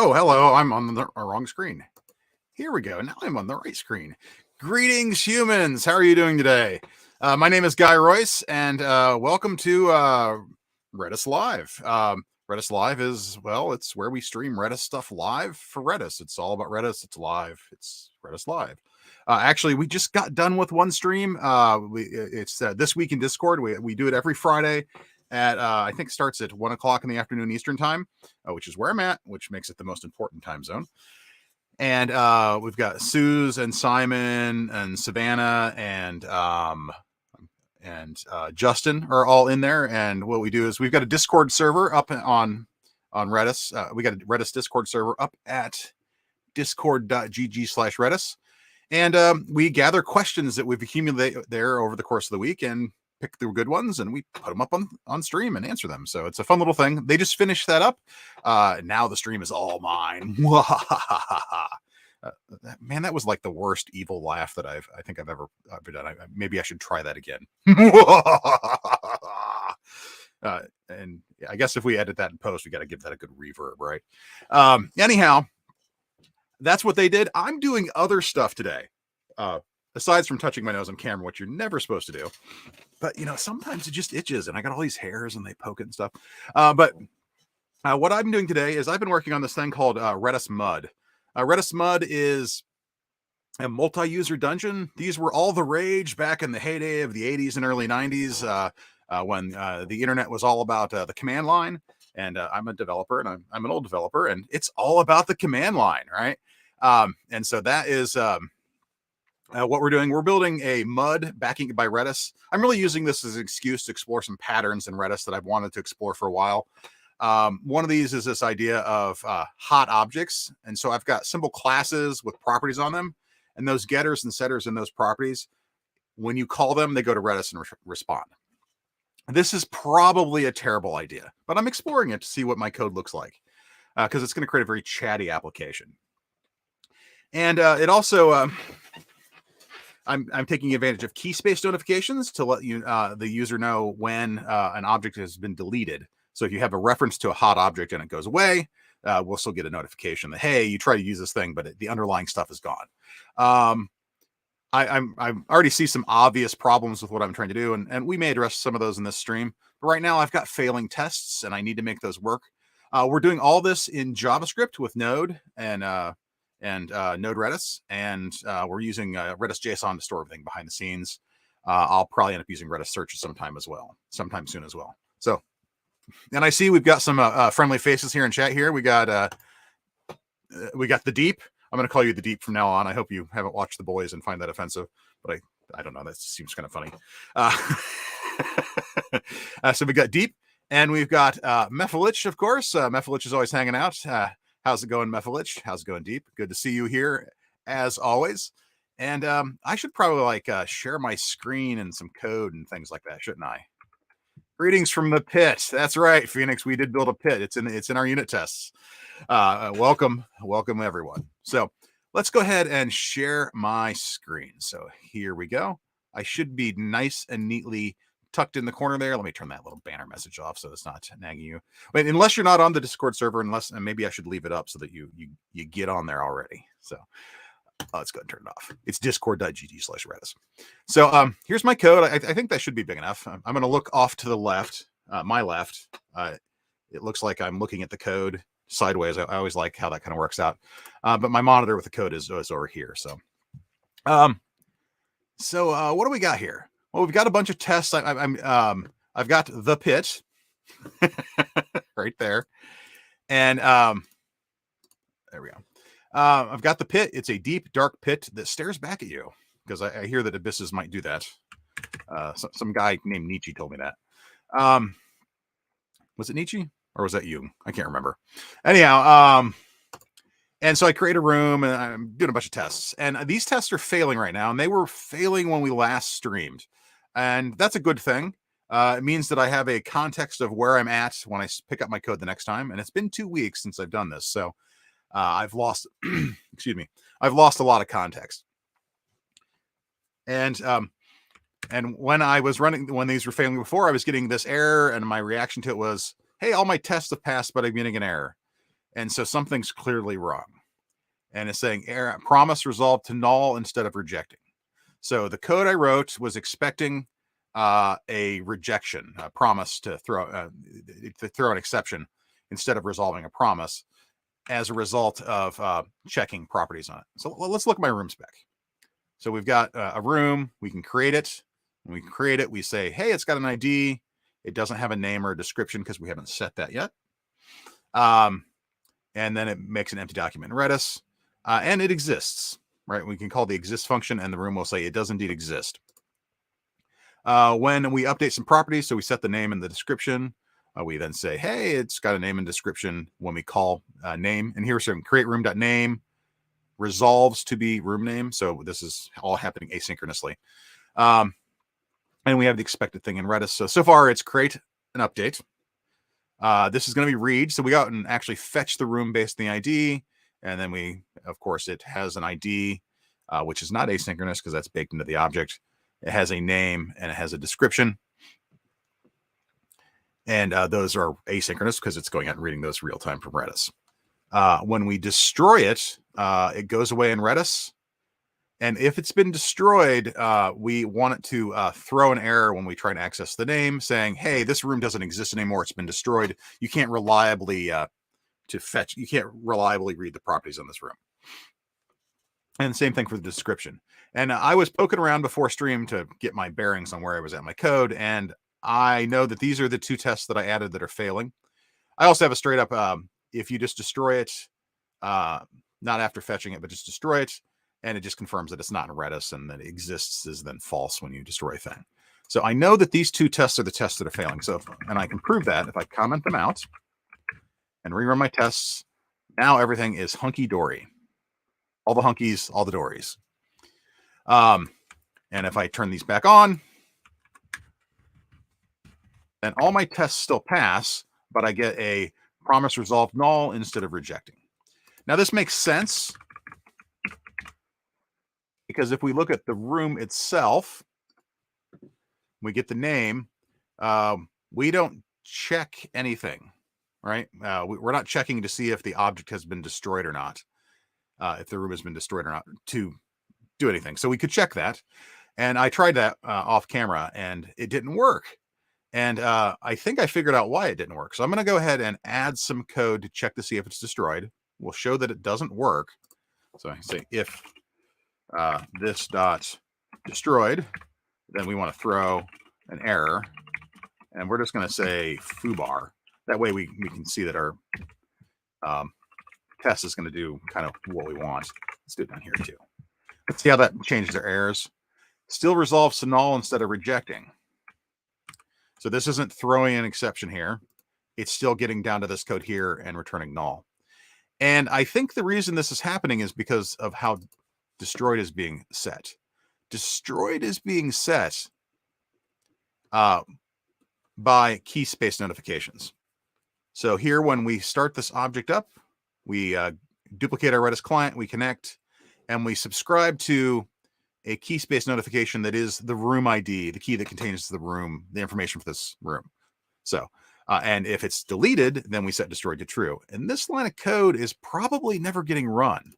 Oh, hello. I'm on the wrong screen. Here we go. Now I'm on the right screen. Greetings, humans. How are you doing today? My name is Guy Royce, and welcome to Redis Live. Redis Live is, well, it's where we stream Redis stuff live for Redis. It's all about Redis. It's live. It's Redis Live. Actually, we just got done with one stream. It's This Week in Discord. We do it every Friday at, I think, starts at 1 o'clock in the afternoon Eastern time, which is where I'm at, which makes it the most important time zone. And we've got Suze and Simon and Savannah and Justin are all in there. And what we do is we've got a Discord server up on Redis. We got a Redis Discord server up at discord.gg/Redis. And we gather questions that we've accumulated there over the course of the week and pick the good ones, and we put them up on stream and answer them. So it's a fun little thing. They just finished that up. Now the stream is all mine. Man, that was like the worst evil laugh that I think I've ever done. Maybe I should try that again. And I guess if we edit that in post, we got to give that a good reverb, right? Anyhow, that's what they did. I'm doing other stuff today. Aside from touching my nose on camera, which you're never supposed to do. But, sometimes it just itches, and I got all these hairs, and they poke it and stuff. But what I'm doing today is I've been working on this thing called RedisMUD. RedisMUD is a multi-user dungeon. These were all the rage back in the heyday of the 80s and early 90s when the internet was all about the command line. And I'm a developer, and I'm an old developer, and it's all about the command line, right? And so that is... what we're doing, we're building a MUD backing it by Redis. I'm really using this as an excuse to explore some patterns in Redis that I've wanted to explore for a while. One of these is this idea of hot objects. And so I've got simple classes with properties on them. And those getters and setters in those properties, when you call them, they go to Redis and respond. This is probably a terrible idea, but I'm exploring it to see what my code looks like because it's going to create a very chatty application. And it also... I'm taking advantage of key space notifications to let you the user know when an object has been deleted. So if you have a reference to a hot object and it goes away, we'll still get a notification that, hey, you try to use this thing, but the underlying stuff is gone. I already see some obvious problems with what I'm trying to do, and we may address some of those in this stream. But right now I've got failing tests, and I need to make those work. We're doing all this in JavaScript with Node and Node Redis, and we're using Redis JSON to store everything behind the scenes. I'll probably end up using Redis searches sometime soon as well. So, and I see we've got some friendly faces here in chat here. We got the Deep. I'm going to call you the Deep from now on. I hope you haven't watched The Boys and find that offensive, but I don't know. That seems kind of funny. So we got Deep, and we've got Mephilich, of course. Mephilich is always hanging out. How's it going, Mephilich? How's it going, Deep? Good to see you here, as always. And I should probably share my screen and some code and things like that, shouldn't I? Greetings from the pit. That's right, Phoenix. We did build a pit. It's in our unit tests. Welcome, everyone. So let's go ahead and share my screen. So here we go. I should be nice and neatly tucked in the corner there. Let me turn that little banner message off so it's not nagging you. Wait, unless you're not on the Discord server, and maybe I should leave it up so that you get on there already. So let's go and turn it off. It's discord.gg/Redis. So here's my code. I think that should be big enough. I'm going to look off to the left, my left. It looks like I'm looking at the code sideways. I always like how that kind of works out. But my monitor with the code is over here. So, what do we got here? Well, we've got a bunch of tests. I've got the pit right there, and there we go. I've got the pit. It's a deep, dark pit that stares back at you because I hear that abysses might do that. Some guy named Nietzsche told me that. Was it Nietzsche or was that Jung? I can't remember. Anyhow, and so I create a room and I'm doing a bunch of tests, and these tests are failing right now, and they were failing when we last streamed. And that's a good thing. It means that I have a context of where I'm at when I pick up my code the next time. And it's been 2 weeks since I've done this. So I've lost, I've lost a lot of context. And when I was when these were failing before, I was getting this error, and my reaction to it was, hey, all my tests have passed, but I'm getting an error. And so something's clearly wrong. And it's saying error, promise resolved to null instead of rejecting. So the code I wrote was expecting a rejection, a promise to throw an exception instead of resolving a promise as a result of checking properties on it. So let's look at my room spec. So we've got a room, we can create it. When we create it, we say, hey, it's got an ID. It doesn't have a name or a description because we haven't set that yet. And then it makes an empty document in Redis, and it exists, right? We can call the exist function, and the room will say it does indeed exist. When we update some properties, so we set the name and the description, we then say, hey, it's got a name and description when we call name. And here's some create room.name resolves to be room name. So this is all happening asynchronously. And we have the expected thing in Redis. So far it's create an update. This is going to be read. So we go out and actually fetch the room based on the ID. And then we, of course, it has an ID, which is not asynchronous because that's baked into the object. It has a name and it has a description. And those are asynchronous because it's going out and reading those real time from Redis. When we destroy it, it goes away in Redis. And if it's been destroyed, we want it to throw an error when we try to access the name saying, hey, this room doesn't exist anymore. It's been destroyed. You can't reliably you can't reliably read the properties on this room. And same thing for the description. And I was poking around before stream to get my bearings on where I was at my code. And I know that these are the two tests that I added that are failing. I also have a straight up, if you just destroy it, not after fetching it, but just destroy it, and it just confirms that it's not in Redis and that it exists is then false when you destroy a thing. So I know that these two tests are the tests that are failing. So, and I can prove that if I comment them out and rerun my tests, now everything is hunky-dory. All the hunkies, all the dories. And if I turn these back on, then all my tests still pass, but I get a promise resolved null instead of rejecting. Now this makes sense because if we look at the room itself, we get the name, we don't check anything, right? We're not checking to see if the object has been destroyed or not, if the room has been destroyed or not to do anything. So we could check that. And I tried that off camera and it didn't work. And I think I figured out why it didn't work. So I'm going to go ahead and add some code to check to see if it's destroyed. We'll show that it doesn't work. So I say if this dot destroyed, then we want to throw an error. And we're just going to say foobar. That way we can see that our test is going to do kind of what we want. Let's do it down here too. Let's see how that changes our errors. Still resolves to null instead of rejecting. So this isn't throwing an exception here. It's still getting down to this code here and returning null. And I think the reason this is happening is because of how destroyed is being set. Destroyed is being set by key space notifications. So here, when we start this object up, we duplicate our Redis client, we connect, and we subscribe to a key space notification that is the room ID, the key that contains the room, the information for this room. So, and if it's deleted, then we set destroyed to true. And this line of code is probably never getting run.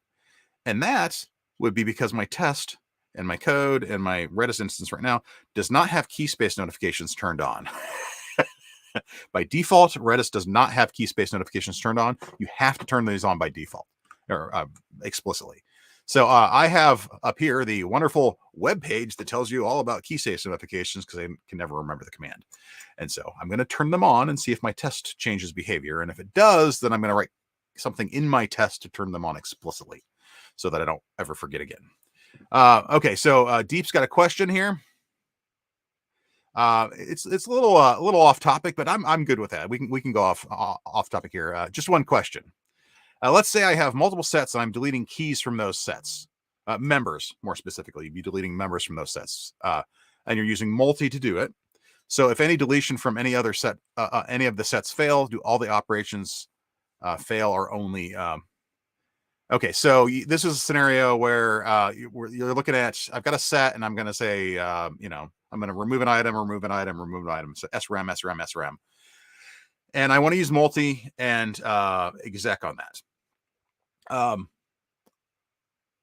And that would be because my test and my code and my Redis instance right now does not have key space notifications turned on. By default, Redis does not have key space notifications turned on. You have to turn these on by default or explicitly. So I have up here the wonderful web page that tells you all about key space notifications because I can never remember the command. And so I'm going to turn them on and see if my test changes behavior. And if it does, then I'm going to write something in my test to turn them on explicitly so that I don't ever forget again. Okay, so Deep's got a question here. It's a little off topic, but I'm good with that. We can go off topic here. Just one question. Let's say I have multiple sets and I'm deleting keys from those sets, members more specifically. You'd be deleting members from those sets, and you're using multi to do it. So if any deletion from any other set, any of the sets fail, do all the operations fail or only? Okay, so this is a scenario where you're looking at, I've got a set and I'm going to say, I'm going to remove an item, remove an item, remove an item. So SRAM, SRAM, SRAM. And I want to use multi and exec on that.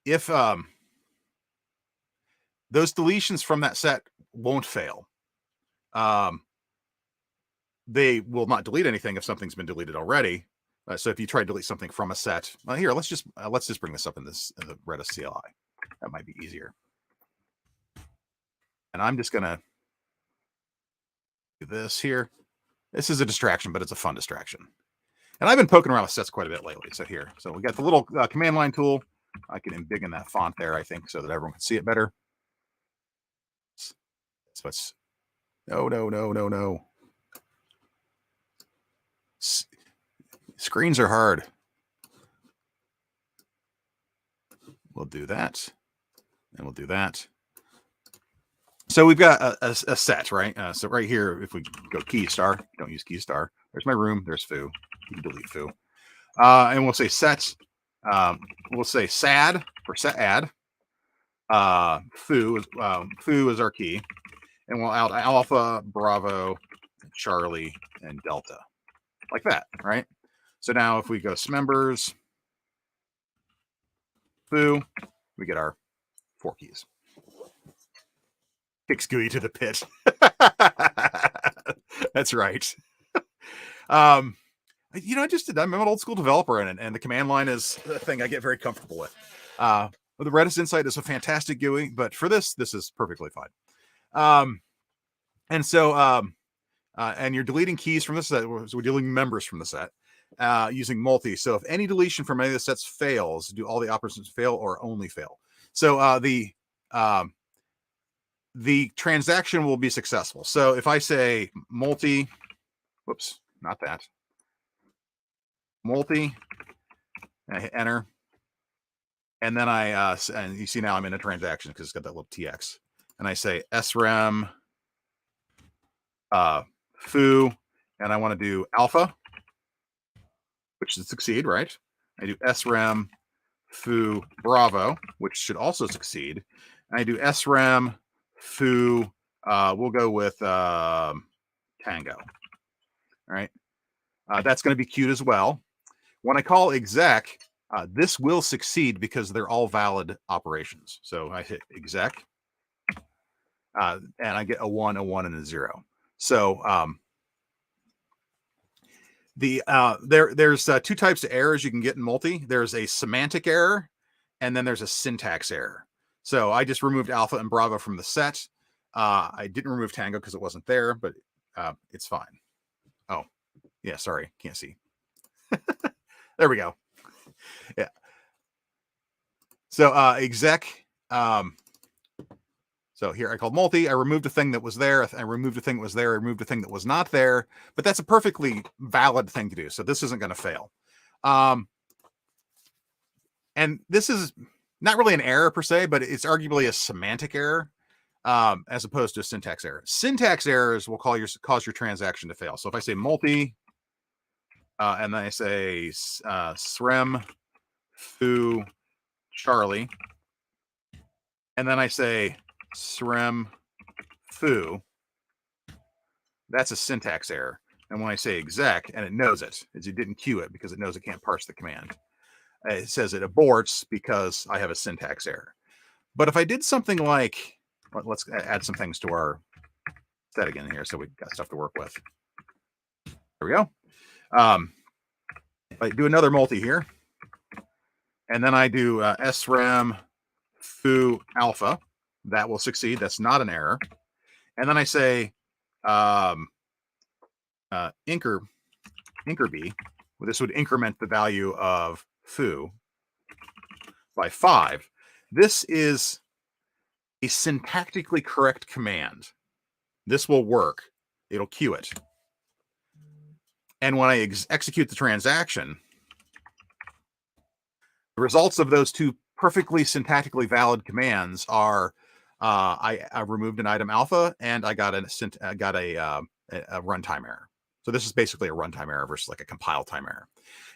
If those deletions from that set won't fail, they will not delete anything if something's been deleted already. So if you try to delete something from a set, here, let's just bring this up in the Redis CLI. That might be easier. And I'm just gonna do this here. This is a distraction, but it's a fun distraction. And I've been poking around with sets quite a bit lately. So here, so we got the little command line tool. I can embiggen that font there, I think, so that everyone can see it better. So it's no. Screens are hard. We'll do that, and we'll do that. So we've got a set, right? So right here, if we go key star, don't use key star. There's my room. There's foo. You can delete foo. And we'll say set. We'll say sad for set add. Foo is our key, and we'll out alpha, Bravo, Charlie, and Delta, like that, right? So now if we go members, foo, we get our 4 keys. Kicks GUI to the pit. That's right. I'm an old school developer in it, and the command line is a thing I get very comfortable with. The Redis Insight is a fantastic GUI, but for this is perfectly fine. And you're deleting keys from the set. So we're deleting members from the set using multi. So if any deletion from any of the sets fails, do all the operations fail or only fail? So the transaction will be successful. So if I say multi, whoops, not that, multi, I hit enter, and then and you see now I'm in a transaction because it's got that little TX, and I say srem foo, and I want to do alpha, which should succeed, right? I do srem foo bravo, which should also succeed. And I do srem foo, we'll go with tango. All right. That's going to be queued as well. When I call exec, this will succeed because they're all valid operations. So I hit exec, and I get a 1, a 1, and a 0. So there's 2 types of errors you can get in multi. There's a semantic error, and then there's a syntax error. So I just removed alpha and bravo from the set. I didn't remove tango because it wasn't there, but it's fine. Oh, yeah, sorry, can't see. There we go. Yeah. So exec. So here I called multi. I removed a thing that was there. I removed a thing that was there. I removed a thing that was not there. But that's a perfectly valid thing to do. So this isn't going to fail. And this is not really an error per se, but it's arguably a semantic error as opposed to a syntax error. Syntax errors will cause your transaction to fail. So if I say multi, and then I say srem foo Charlie, and then I say srem foo, that's a syntax error. And when I say exec, and it knows it didn't queue it because it knows it can't parse the command. It says it aborts because I have a syntax error. But if I did something like, let's add some things to our set again here so we've got stuff to work with. There we go. I do another multi here, and then I do srem foo alpha. That will succeed. That's not an error. And then I say incrb. Well, this would increment the value of foo by 5. This is a syntactically correct command. This will work. It'll queue it. And when I execute the transaction, the results of those 2 perfectly syntactically valid commands are I removed an item alpha, and I got a runtime error. So this is basically a runtime error versus like a compile time error.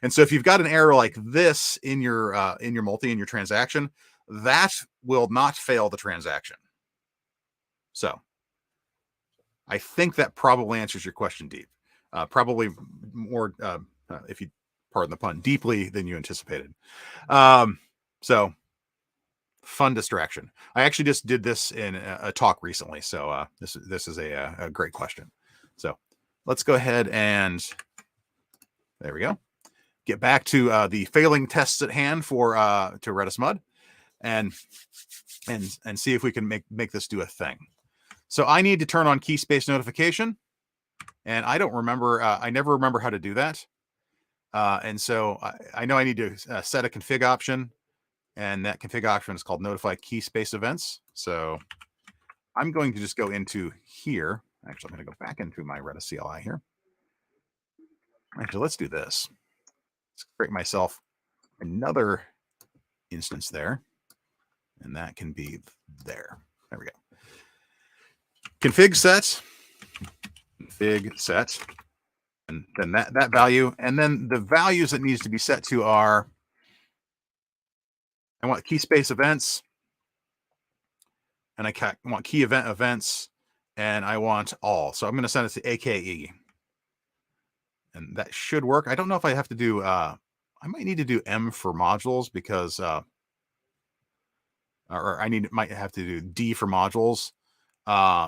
And so if you've got an error like this in your multi, in your transaction, that will not fail the transaction. So I think that probably answers your question, Deep. Probably more, if you pardon the pun, deeply than you anticipated. So fun distraction. I actually just did this in a talk recently, so this is a great question. So let's go ahead and there we go. Get back to the failing tests at hand for to RedisMUD, and see if we can make this do a thing. So I need to turn on key space notification, and I don't remember. I never remember how to do that. And so I know I need to set a config option, and that config option is called notify key space events. So I'm going to just go into here. Actually, I'm going to go back into my Redis CLI here. Actually, let's do this. Let's create myself another instance there, and that can be there. There we go. Config set, and then that value, and then the values that needs to be set to are, I want key space events, and I want key event events, and I want all. So I'm going to send it to AKE, and that should work. I don't know if I have to do. I might need to do M for modules because, or I might have to do D for modules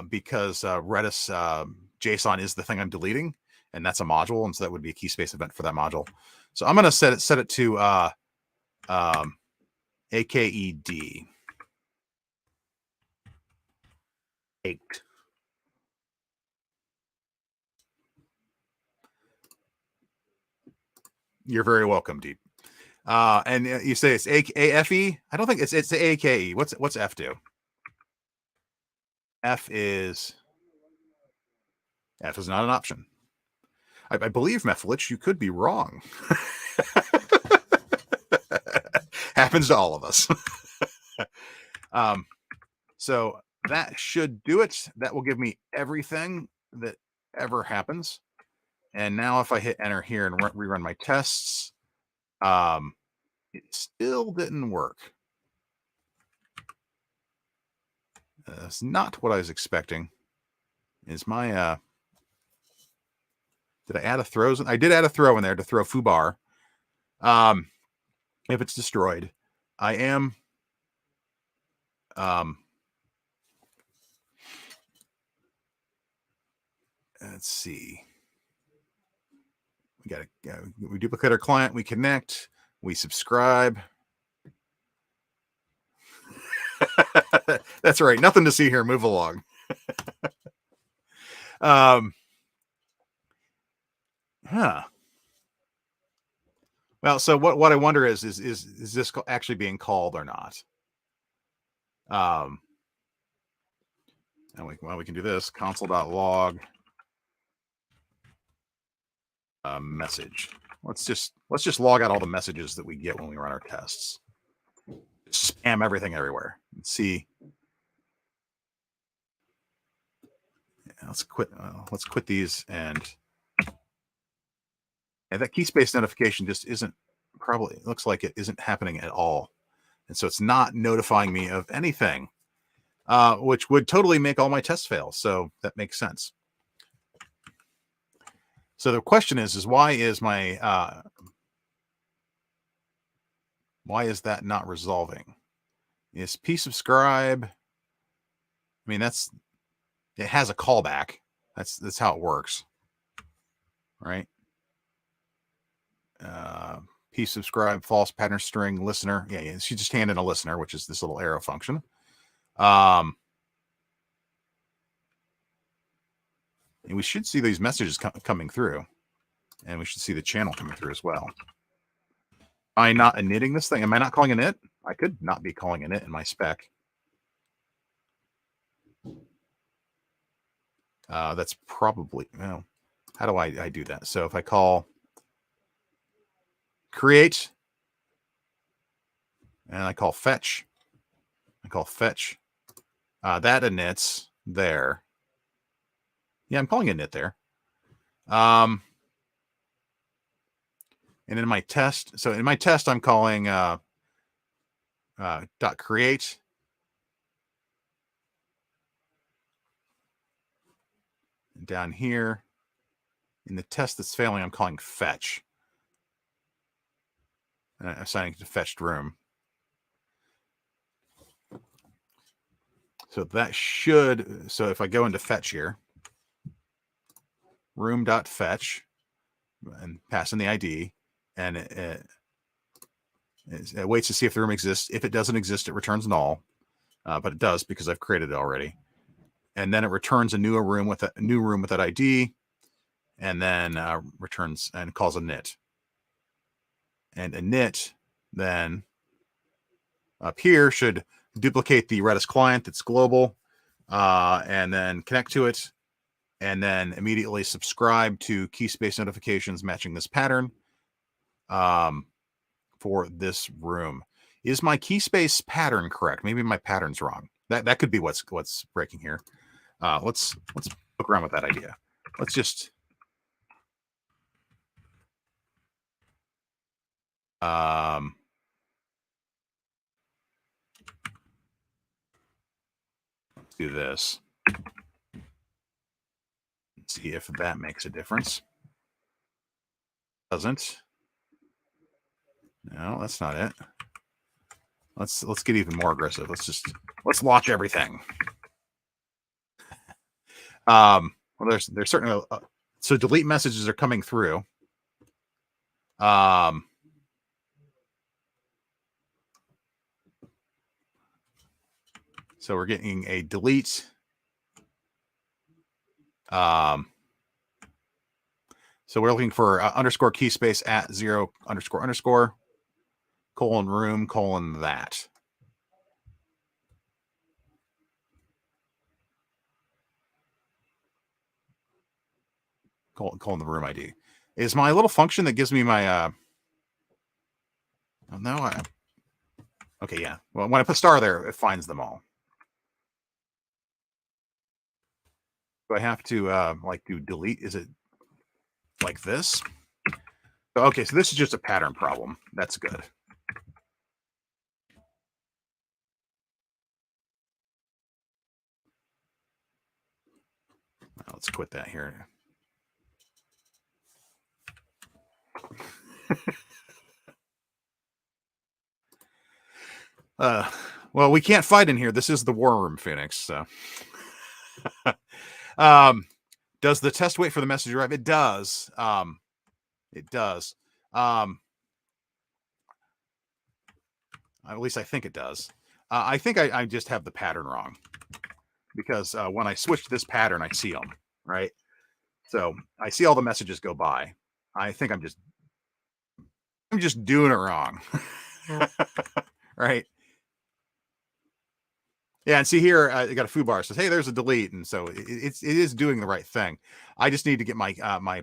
because Redis JSON is the thing I'm deleting, and that's a module, and so that would be a key space event for that module. So I'm going to set it to AKED 8. You're very welcome, Deep. And you say it's AFE. I don't think it's AKE. What's F do? F is not an option. I believe, Methlich, you could be wrong. Happens to all of us. So that should do it. That will give me everything that ever happens. And now if I hit enter here and rerun my tests, it still didn't work. That's not what I was expecting. Is my did I add a throw? I did add a throw in there to throw foobar. If it's destroyed, I am let's see. We duplicate our client, we connect, we subscribe. That's right. Nothing to see here. Move along. Well, so what I wonder is this actually being called or not? And we can do this console.log message. Let's just log out all the messages that we get when we run our tests. Spam everything everywhere. Let's see. Yeah, let's quit these, and that key space notification just isn't, probably looks like it isn't happening at all, and so it's not notifying me of anything, which would totally make all my tests fail. So that makes sense. So the question is why is my why is that not resolving? Is psubscribe? I mean, it has a callback. That's how it works, right? Psubscribe false pattern string listener. Yeah, she just handed a listener, which is this little arrow function. And we should see these messages coming through, and we should see the channel coming through as well. Am I not initting this thing? Am I not calling init? I could not be calling init in my spec. That's probably, well, how do I do that? So if I call create, and I call fetch, that inits there. Yeah, I'm calling init there. And in my test, so in my test, I'm calling dot create. Down here, In the test that's failing, I'm calling fetch. And I'm assigning it to fetched room. So that should, so if I go into fetch here, room.fetch, and pass in the ID, and it waits to see if the room exists. If it doesn't exist, it returns null, but it does because I've created it already. And then it returns a new room with that ID, and then returns and calls a init. And init then up here should duplicate the Redis client that's global, and then connect to it, and then immediately subscribe to key space notifications matching this pattern for this room. Is my key space pattern correct? Maybe my pattern's wrong. That could be what's breaking here. Let's poke around with that idea. Let's just do this. See if that makes a difference. Doesn't. No, that's not it. Let's get even more aggressive. Let's launch everything. Well, there's certainly so delete messages are coming through. So we're getting a delete. So we're looking for underscore key space at 0 underscore underscore colon room colon that. Colon the room ID. Is my little function that gives me my oh, no, okay, yeah. Well, when I put star there, it finds them all. Do I have to like do delete? Is it like this? Okay, so this is just a pattern problem. That's good. Let's quit that here. Well, we can't fight in here. This is the war room, Phoenix. So, does the test wait for the message to arrive? It does. It does. At least I think it does. I think I just have the pattern wrong, because when I switch to this pattern, I see them, right? So I see all the messages go by. I think I'm just doing it wrong. Right? Yeah, and see here, I got a foo bar that says, "Hey, there's a delete," and so it is doing the right thing. I just need to get my my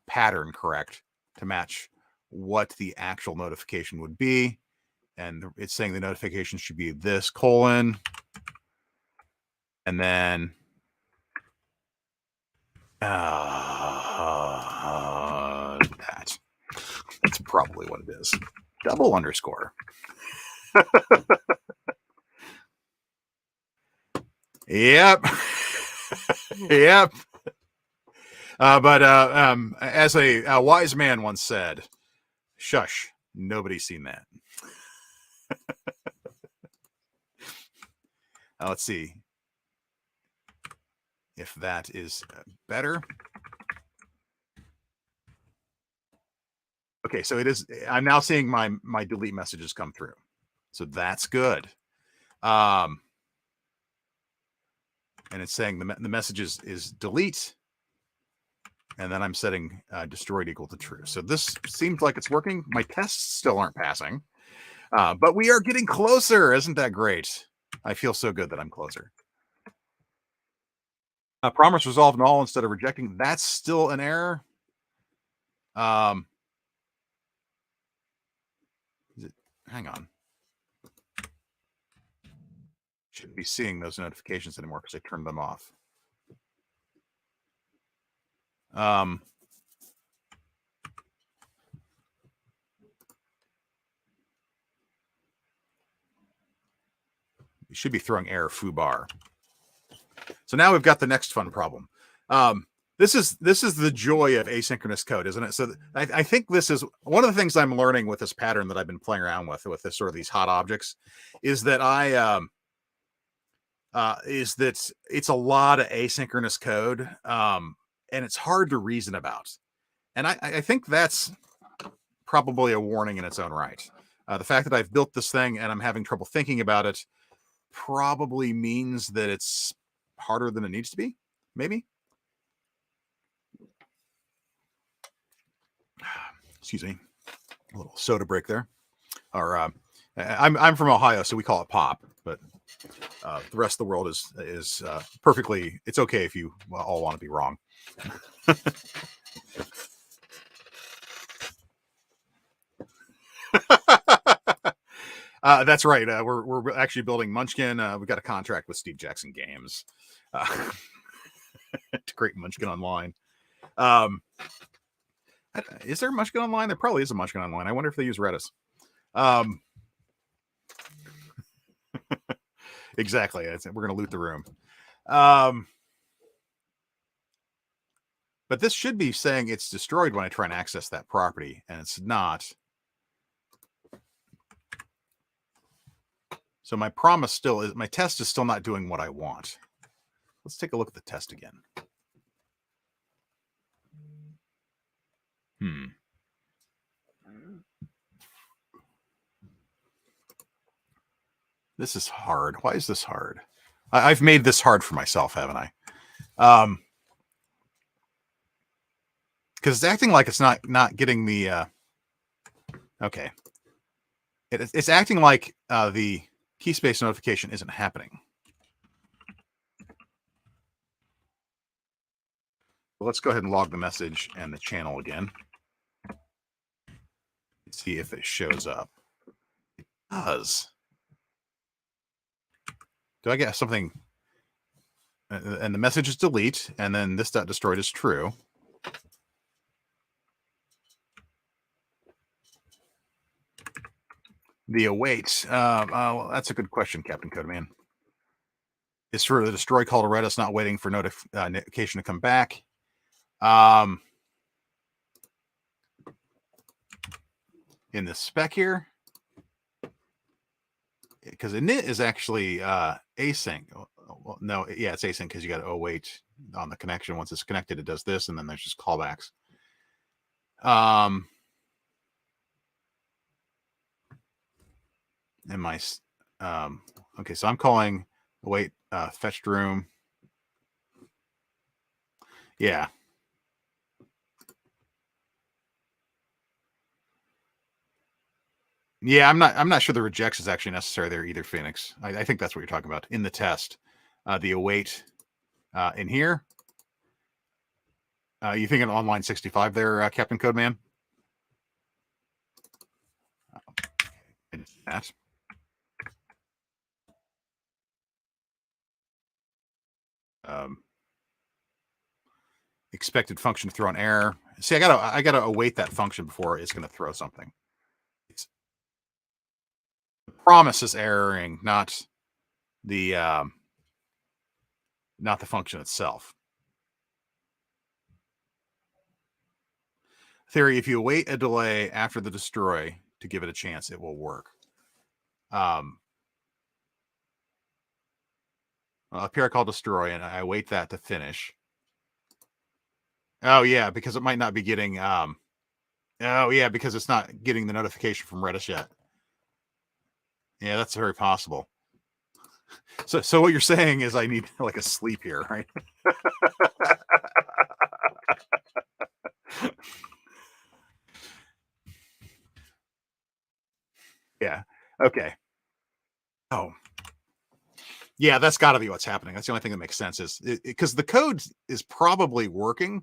pattern correct to match what the actual notification would be, and it's saying the notification should be this colon, and then that. That's probably what it is. Double underscore. Yep. Yep. But as a wise man once said, shush, nobody's seen that. Let's see if that is better. Okay, so it is. I'm now seeing my delete messages come through, so that's good. And it's saying the message is delete, and then I'm setting destroyed equal to true. So this seems like it's working. My tests still aren't passing, but we are getting closer. Isn't that great? I feel so good that I'm closer. Promise resolve null instead of rejecting. That's still an error. Hang on. Shouldn't be seeing those notifications anymore because I turned them off. You should be throwing error foo bar. So now we've got the next fun problem. This is the joy of asynchronous code, isn't it? So I think this is one of the things I'm learning with this pattern that I've been playing around with this sort of these hot objects, is that it's a lot of asynchronous code, and it's hard to reason about. And I think that's probably a warning in its own right. The fact that I've built this thing and I'm having trouble thinking about it probably means that it's harder than it needs to be, maybe. Excuse me, a little soda break there. Or I'm from Ohio, so we call it pop, but the rest of the world is perfectly. It's okay if you all want to be wrong. That's right. We're actually building Munchkin. We've got a contract with Steve Jackson Games to create Munchkin Online. Is there Munchkin Online? There probably is a Munchkin Online. I wonder if they use Redis. Exactly. We're going to loot the room. But this should be saying it's destroyed when I try and access that property, and it's not. So my promise still is, my test is still not doing what I want. Let's take a look at the test again. This is hard. Why is this hard? I've made this hard for myself, haven't I? Because it's acting like it's not getting the. Okay. It's acting like the key space notification isn't happening. Well, let's go ahead and log the message and the channel again. Let's see if it shows up. It does. Do I get something? And the message is delete, and then this dot destroyed is true. The await. Well, that's a good question, Captain Codeman. Is for the destroy call to Redis, not waiting for notification to come back. In the spec here, because init is actually async. Well, no, yeah, it's async because you got to await on the connection. Once it's connected, it does this, and then there's just callbacks. And my okay, so I'm calling await fetched room. Yeah. Yeah, I'm not sure the rejects is actually necessary there either, Phoenix. I think that's what you're talking about in the test. The await in here. You thinking on line 65 there, Captain Codeman? That. Expected function to throw an error. See, I gotta await that function before it's going to throw something. The promise is erroring, not the function itself. Theory: if you await a delay after the destroy to give it a chance, it will work. Up here I call destroy, and I await that to finish. Oh yeah, because it might not be getting. Oh yeah, because it's not getting the notification from Redis yet. Yeah, that's very possible. So what you're saying is I need like a sleep here, right? Yeah. Okay. Oh. Yeah, that's got to be what's happening. That's the only thing that makes sense is because the code is probably working.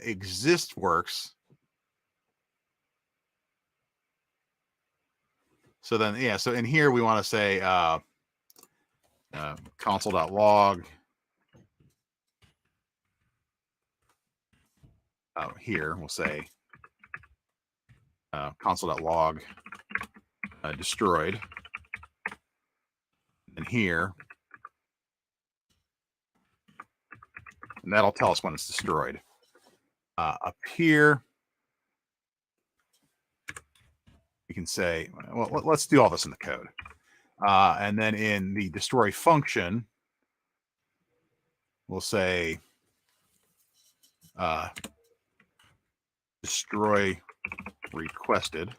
Exist works. So then, yeah, so in here we want to say console.log. Here we'll say console.log destroyed. And here and that'll tell us when it's destroyed. Up here, we can say, well, let's do all this in the code. And then in the destroy function, we'll say destroy requested.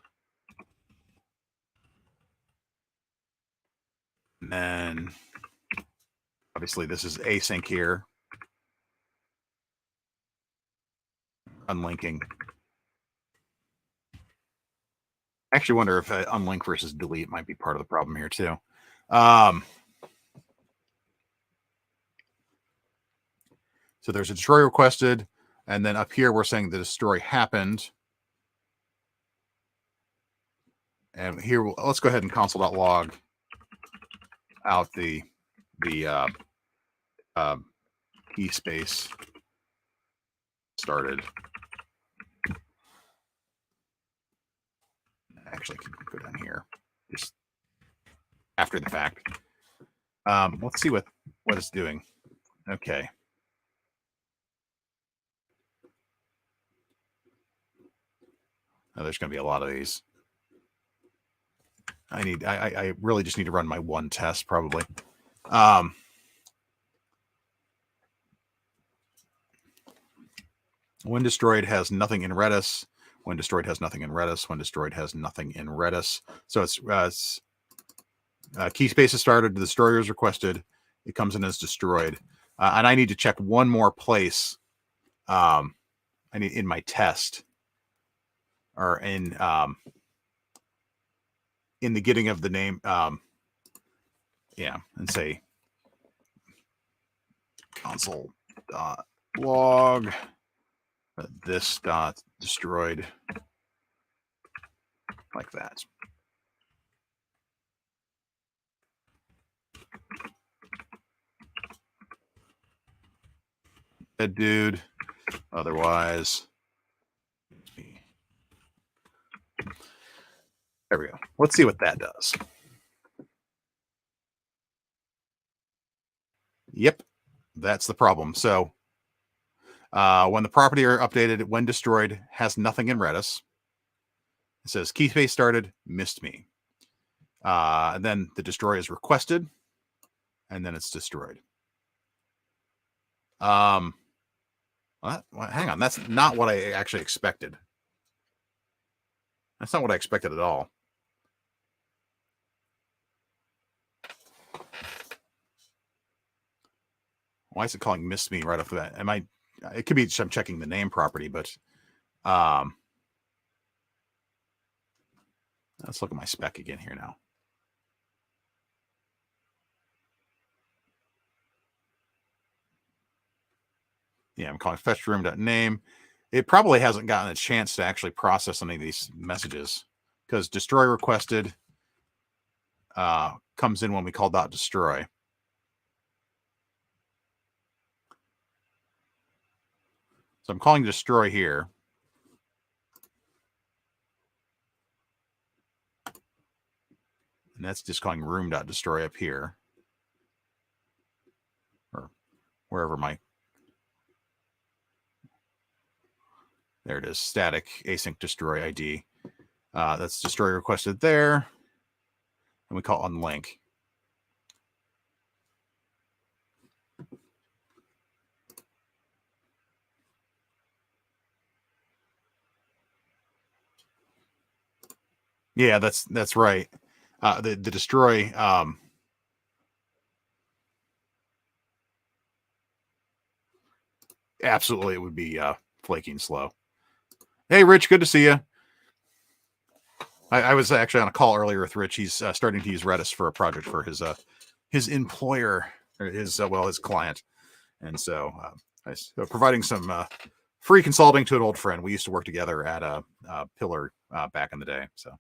And then obviously this is async here. Unlinking. I actually wonder if unlink versus delete might be part of the problem here too. So there's a destroy requested, and then up here we're saying the destroy happened. And here, let's go ahead and console.log out the key space started. Actually, I can go down here just after the fact. Let's see what it's doing. Okay. Oh, there's going to be a lot of these. I really just need to run my one test probably. When destroyed has nothing in Redis. When destroyed has nothing in Redis. When destroyed has nothing in Redis. So it's key space is started. The destroyer is requested. It comes in as destroyed. And I need to check one more place. I need in my test or in the getting of the name. Yeah, and say console.log this dot destroyed like that. Dead dude. Otherwise, there we go. Let's see what that does. Yep, that's the problem. So when the property are updated, when destroyed, has nothing in Redis. It says key space started, missed me. And then the destroy is requested, and then it's destroyed. Hang on, that's not what I actually expected. That's not what I expected at all. Why is it calling miss me right off the bat? It could be just I'm checking the name property, but let's look at my spec again here now. Yeah, I'm calling fetch room.name. It probably hasn't gotten a chance to actually process any of these messages because destroy requested comes in when we call .destroy. So I'm calling destroy here. And that's just calling room.destroy up here. Or wherever there it is, static async destroy ID. That's destroy requested there. And we call unlink. Yeah, that's right. The destroy absolutely it would be flaking slow. Hey Rich, good to see you. I was actually on a call earlier with Rich. He's starting to use Redis for a project for his employer, or his client, and so providing some free consulting to an old friend. We used to work together at a Pillar back in the day, so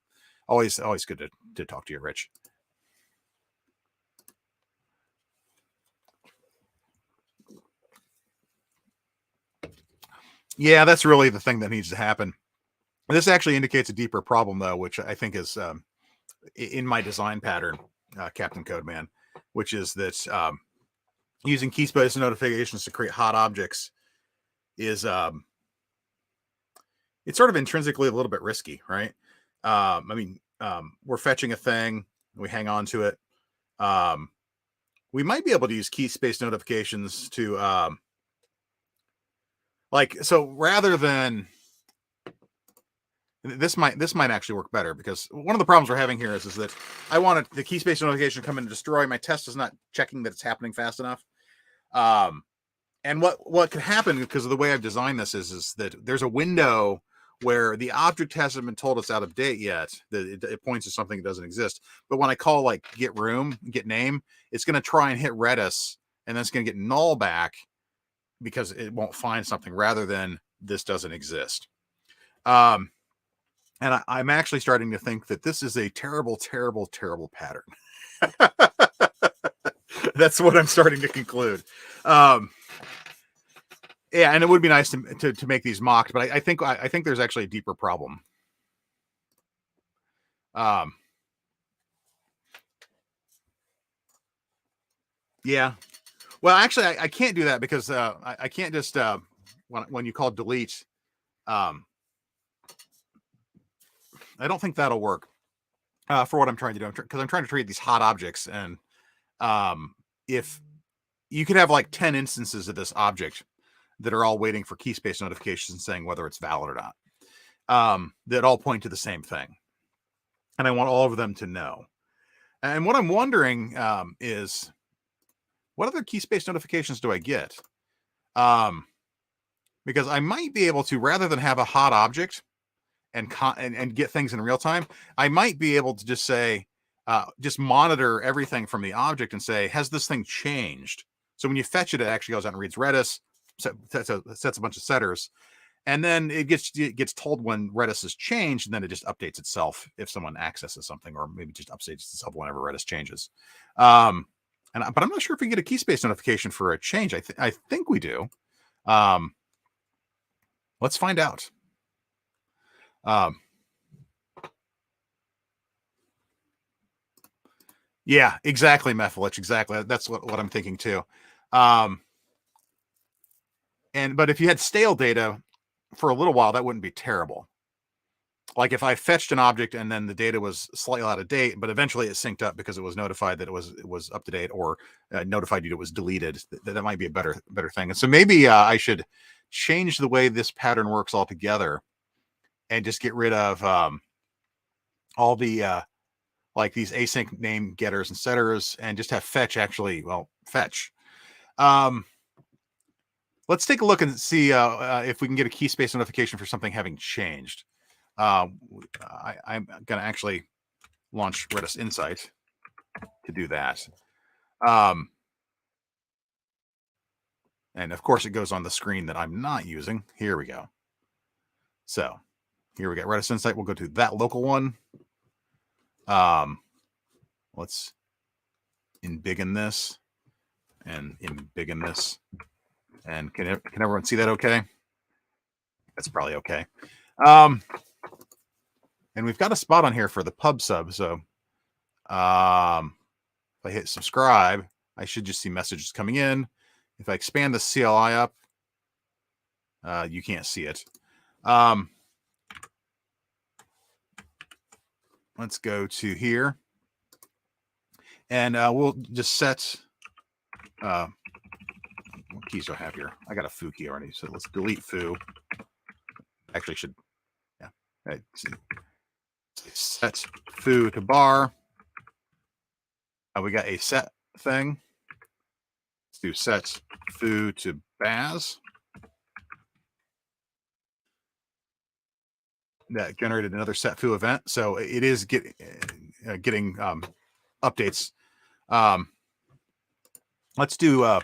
always good to talk to you, Rich. Yeah, that's really the thing that needs to happen. This actually indicates a deeper problem, though, which I think is in my design pattern, Captain Codeman, which is that using key space notifications to create hot objects is it's sort of intrinsically a little bit risky, right? I mean, we're fetching a thing, we hang on to it. We might be able to use key space notifications to so rather than this might actually work better, because one of the problems we're having here is that I want the key space notification to come in and destroy. My test is not checking that it's happening fast enough. And what could happen, because of the way I've designed this, is that there's a window where the object hasn't been told it's out of date yet, that it points to something that doesn't exist. But when I call like get room, get name, it's going to try and hit Redis, and then it's going to get null back because it won't find something, rather than this doesn't exist. And I'm actually starting to think that this is a terrible, terrible, terrible pattern. That's what I'm starting to conclude. Yeah, and it would be nice to make these mocked, but I think there's actually a deeper problem. Yeah. Well, actually, I can't do that, because I can't just when you call delete. I don't think that'll work for what I'm trying to do, because I'm trying to create these hot objects, and if you could have like 10 instances of this object that are all waiting for key space notifications saying whether it's valid or not, that all point to the same thing, and I want all of them to know. And what I'm wondering is, what other key space notifications do I get? Because I might be able to, rather than have a hot object and get things in real time, I might be able to just say, just monitor everything from the object and say, has this thing changed? So when you fetch it, it actually goes out and reads Redis, sets a bunch of setters, and then it gets told when Redis has changed, and then it just updates itself if someone accesses something, or maybe just updates itself whenever Redis changes. But I'm not sure if we get a key space notification for a change. I think we do. Let's find out. Yeah, exactly, Mephilich. Exactly. That's what I'm thinking too. But if you had stale data for a little while, that wouldn't be terrible. Like if I fetched an object and then the data was slightly out of date, but eventually it synced up because it was notified that it was up to date, or notified you it was deleted, that might be a better thing. And so maybe I should change the way this pattern works altogether, and just get rid of all the like these async name getters and setters, and just have fetch actually, fetch. Let's take a look and see if we can get a key space notification for something having changed. I'm going to actually launch Redis Insight to do that. And of course, it goes on the screen that I'm not using. Here we go. So here we got Redis Insight. We'll go to that local one. Let's embiggen this and embiggen this. And can everyone see that okay? That's probably okay. And we've got a spot on here for the pub sub. So if I hit subscribe, I should just see messages coming in. If I expand the CLI up, you can't see it. Let's go to here, and we'll just set what keys do I have here? I got a foo key already, so let's delete foo. Actually, should set foo to bar. We got a set thing. Let's do set foo to Baz. That generated another set foo event, so it is getting updates. Let's do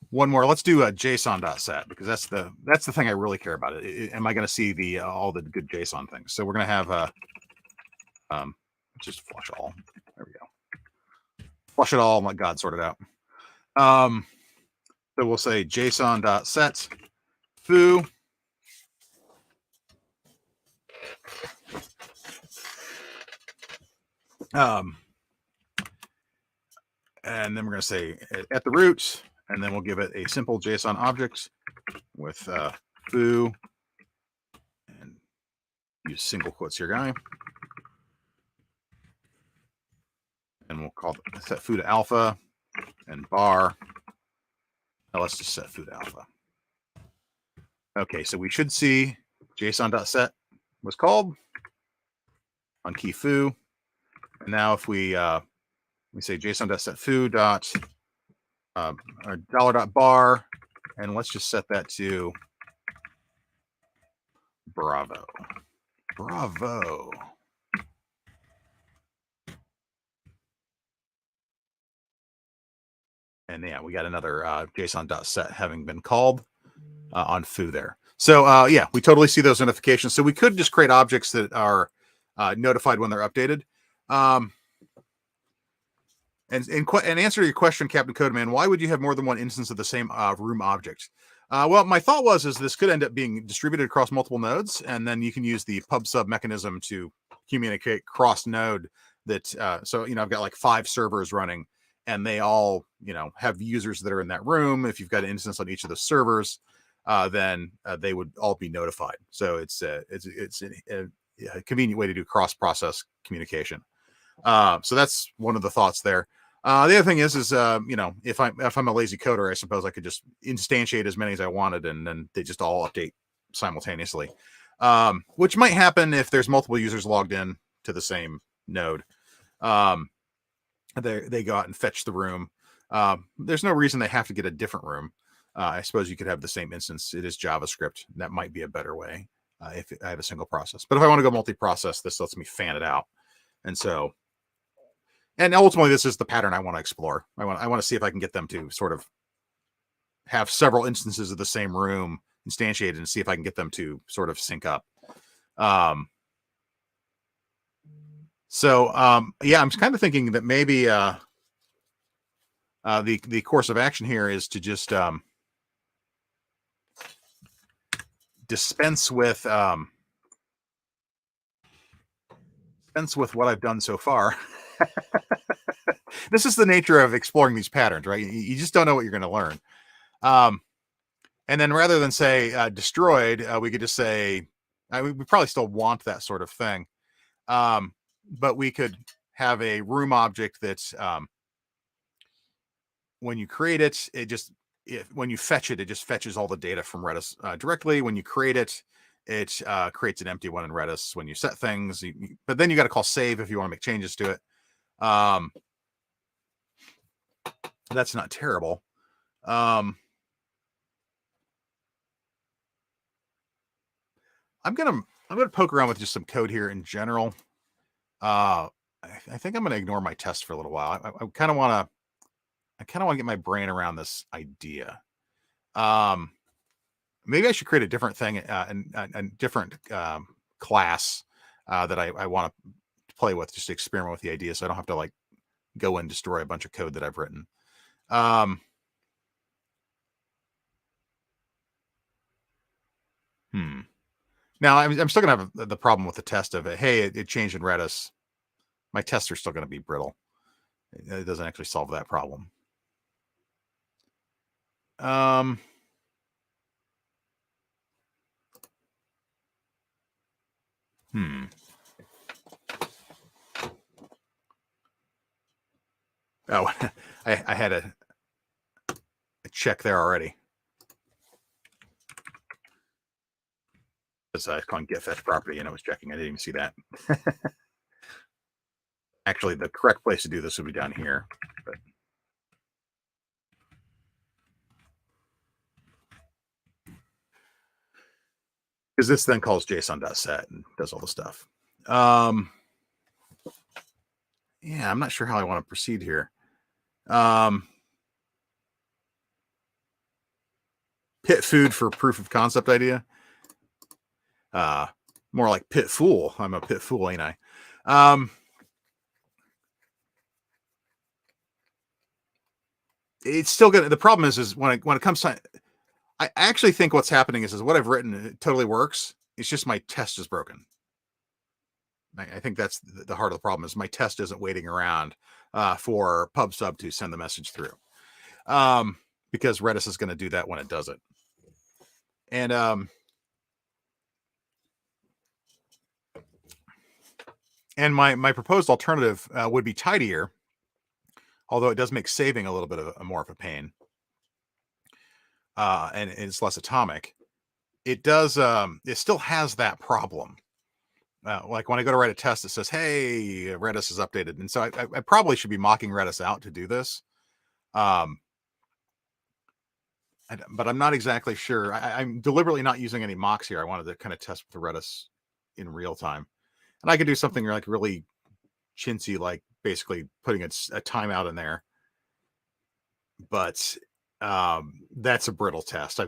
one more. Let's do a JSON.set, because that's the thing I really care about. Am I going to see the all the good JSON things? So we're going to have just flush all. There we go. Flush it all. Let God sort it out. So we'll say JSON.set foo. And then we're going to say at the root, and then we'll give it a simple JSON object with foo, and use single quotes here, guy. And we'll call it set foo to alpha and bar. Now let's just set foo to alpha. Okay, so we should see JSON.set was called on key foo. And now if we say JSON.set foo dot $.bar, and let's just set that to Bravo. Bravo. And yeah, we got another JSON.set having been called on foo there. So yeah, we totally see those notifications. So we could just create objects that are notified when they're updated. And in answer to your question, Captain Codeman, why would you have more than one instance of the same room object? Well, my thought was this could end up being distributed across multiple nodes, and then you can use the pub sub mechanism to communicate cross node. That so I've got like 5 servers running, and they all have users that are in that room. If you've got an instance on each of the servers, then they would all be notified. So it's a convenient way to do cross process communication. So that's one of the thoughts there. The other thing is if I'm a lazy coder, I suppose I could just instantiate as many as I wanted, and then they just all update simultaneously, which might happen if there's multiple users logged in to the same node. They go out and fetch the room. There's no reason they have to get a different room. I suppose you could have the same instance. It is JavaScript. That might be a better way if I have a single process. But if I want to go multi-process, this lets me fan it out. And ultimately, this is the pattern I want to explore. I want to see if I can get them to sort of have several instances of the same room instantiated and see if I can get them to sort of sync up. Yeah, I'm kind of thinking that maybe the course of action here is to just dispense with what I've done so far. This is the nature of exploring these patterns, right? You just don't know what you're going to learn. And then rather than say destroyed, we could just say, we probably still want that sort of thing. But we could have a room object that's when you create it, when you fetch it, it just fetches all the data from Redis directly. When you create it, it creates an empty one in Redis. When you set things, but then you got to call save if you want to make changes to it. That's not terrible. I'm gonna poke around with just some code here in general. I think I'm gonna ignore my test for a little while. I kind of want to get my brain around this idea. Maybe I should create a different thing and a different class that I want to play with, just to experiment with the idea, so I don't have to like go and destroy a bunch of code that I've written. Now I'm still gonna have the problem with the test of it. Hey, it changed in Redis. My tests are still going to be brittle. It doesn't actually solve that problem. Oh, I had a check there already. It's calling get fetch property, and I was checking. I didn't even see that. Actually, the correct place to do this would be down here. But because this then calls JSON.set and does all the stuff. Yeah, I'm not sure how I want to proceed here. Pit food for proof of concept idea. More like pit fool. I'm a pit fool, ain't I? It's still good. The problem is when it comes to, I actually think what's happening is what I've written, it totally works. It's just my test is broken. I think that's the heart of the problem is my test isn't waiting around for PubSub to send the message through. Because Redis is going to do that when it does it. And my proposed alternative would be tidier, although it does make saving a little bit of more of a pain. And it's less atomic. It does. It still has that problem. Like when I go to write a test, it says, "Hey, Redis is updated," and so I probably should be mocking Redis out to do this. But I'm not exactly sure. I'm deliberately not using any mocks here. I wanted to kind of test with the Redis in real time, and I could do something like really chintzy, like basically putting a timeout in there. But that's a brittle test.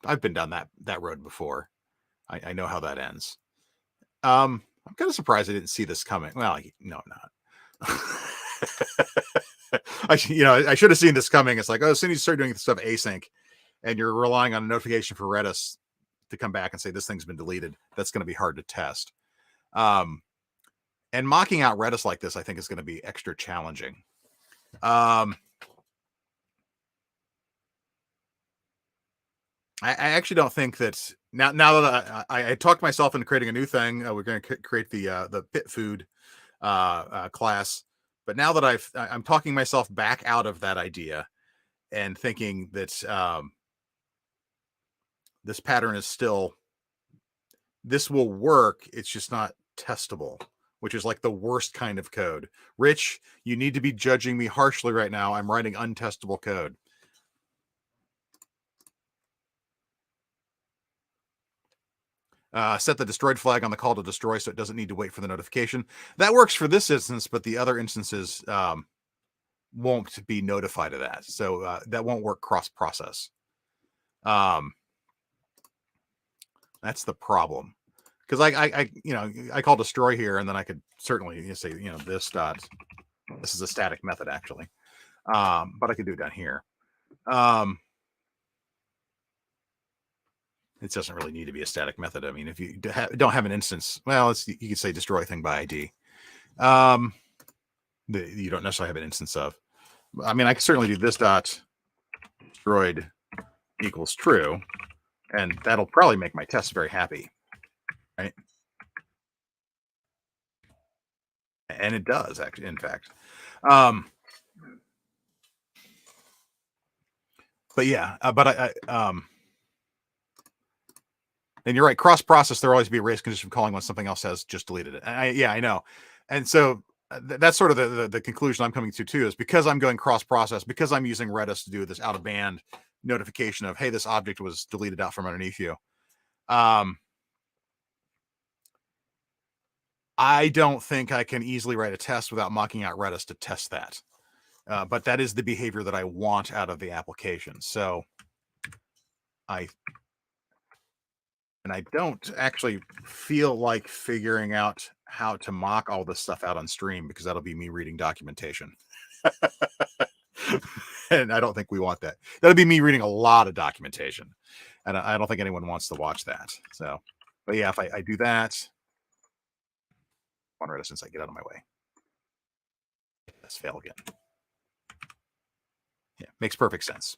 I've been down that road before. I know how that ends. I'm kind of surprised I didn't see this coming. Well, no, I'm not. I should have seen this coming. It's like, oh, as soon as you start doing stuff async, and you're relying on a notification for Redis to come back and say this thing's been deleted, that's going to be hard to test. And mocking out Redis like this, I think, is going to be extra challenging. I actually don't think that now that I talked myself into creating a new thing. We're going to create the pit food class, but now that I'm talking myself back out of that idea and thinking that this pattern is still, this will work. It's just not testable, which is like the worst kind of code. Rich, you need to be judging me harshly right now. I'm writing untestable code. Set the destroyed flag on the call to destroy so it doesn't need to wait for the notification. That works for this instance, but the other instances won't be notified of that. So that won't work cross-process. That's the problem. Because I call destroy here, and then I could certainly say, this is a static method, actually. But I could do it down here. It doesn't really need to be a static method. I mean, if you don't have an instance, well, you could say destroy thing by ID. You don't necessarily have an instance of. I mean, I can certainly do this dot destroyed equals true, and that'll probably make my test very happy, right? And it does, actually, in fact. But yeah, and you're right. Cross-process, there'll always be a race condition calling when something else has just deleted it. I know. And so that's sort of the conclusion I'm coming to too, is because I'm going cross-process, because I'm using Redis to do this out-of-band notification of, hey, this object was deleted out from underneath you. I don't think I can easily write a test without mocking out Redis to test that. But that is the behavior that I want out of the application. So I don't actually feel like figuring out how to mock all this stuff out on stream, because that'll be me reading documentation. And I don't think we want that. That'll be me reading a lot of documentation. And I don't think anyone wants to watch that. So, but yeah, if I do that, on Redis Insight, get out of my way. Let's fail again. Yeah, makes perfect sense.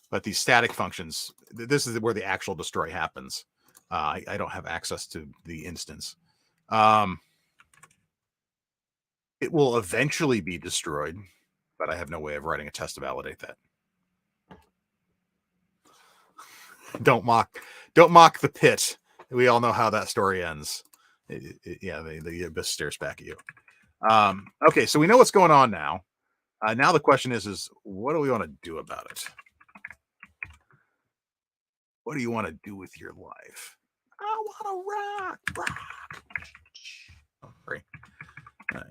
But these static functions, this is where the actual destroy happens. I don't have access to the instance. It will eventually be destroyed, but I have no way of writing a test to validate that. Don't mock the pit. We all know how that story ends. The abyss stares back at you. Okay, so we know what's going on now. Now the question is what do we want to do about it? What do you want to do with your life? I want to rock. Oh, sorry.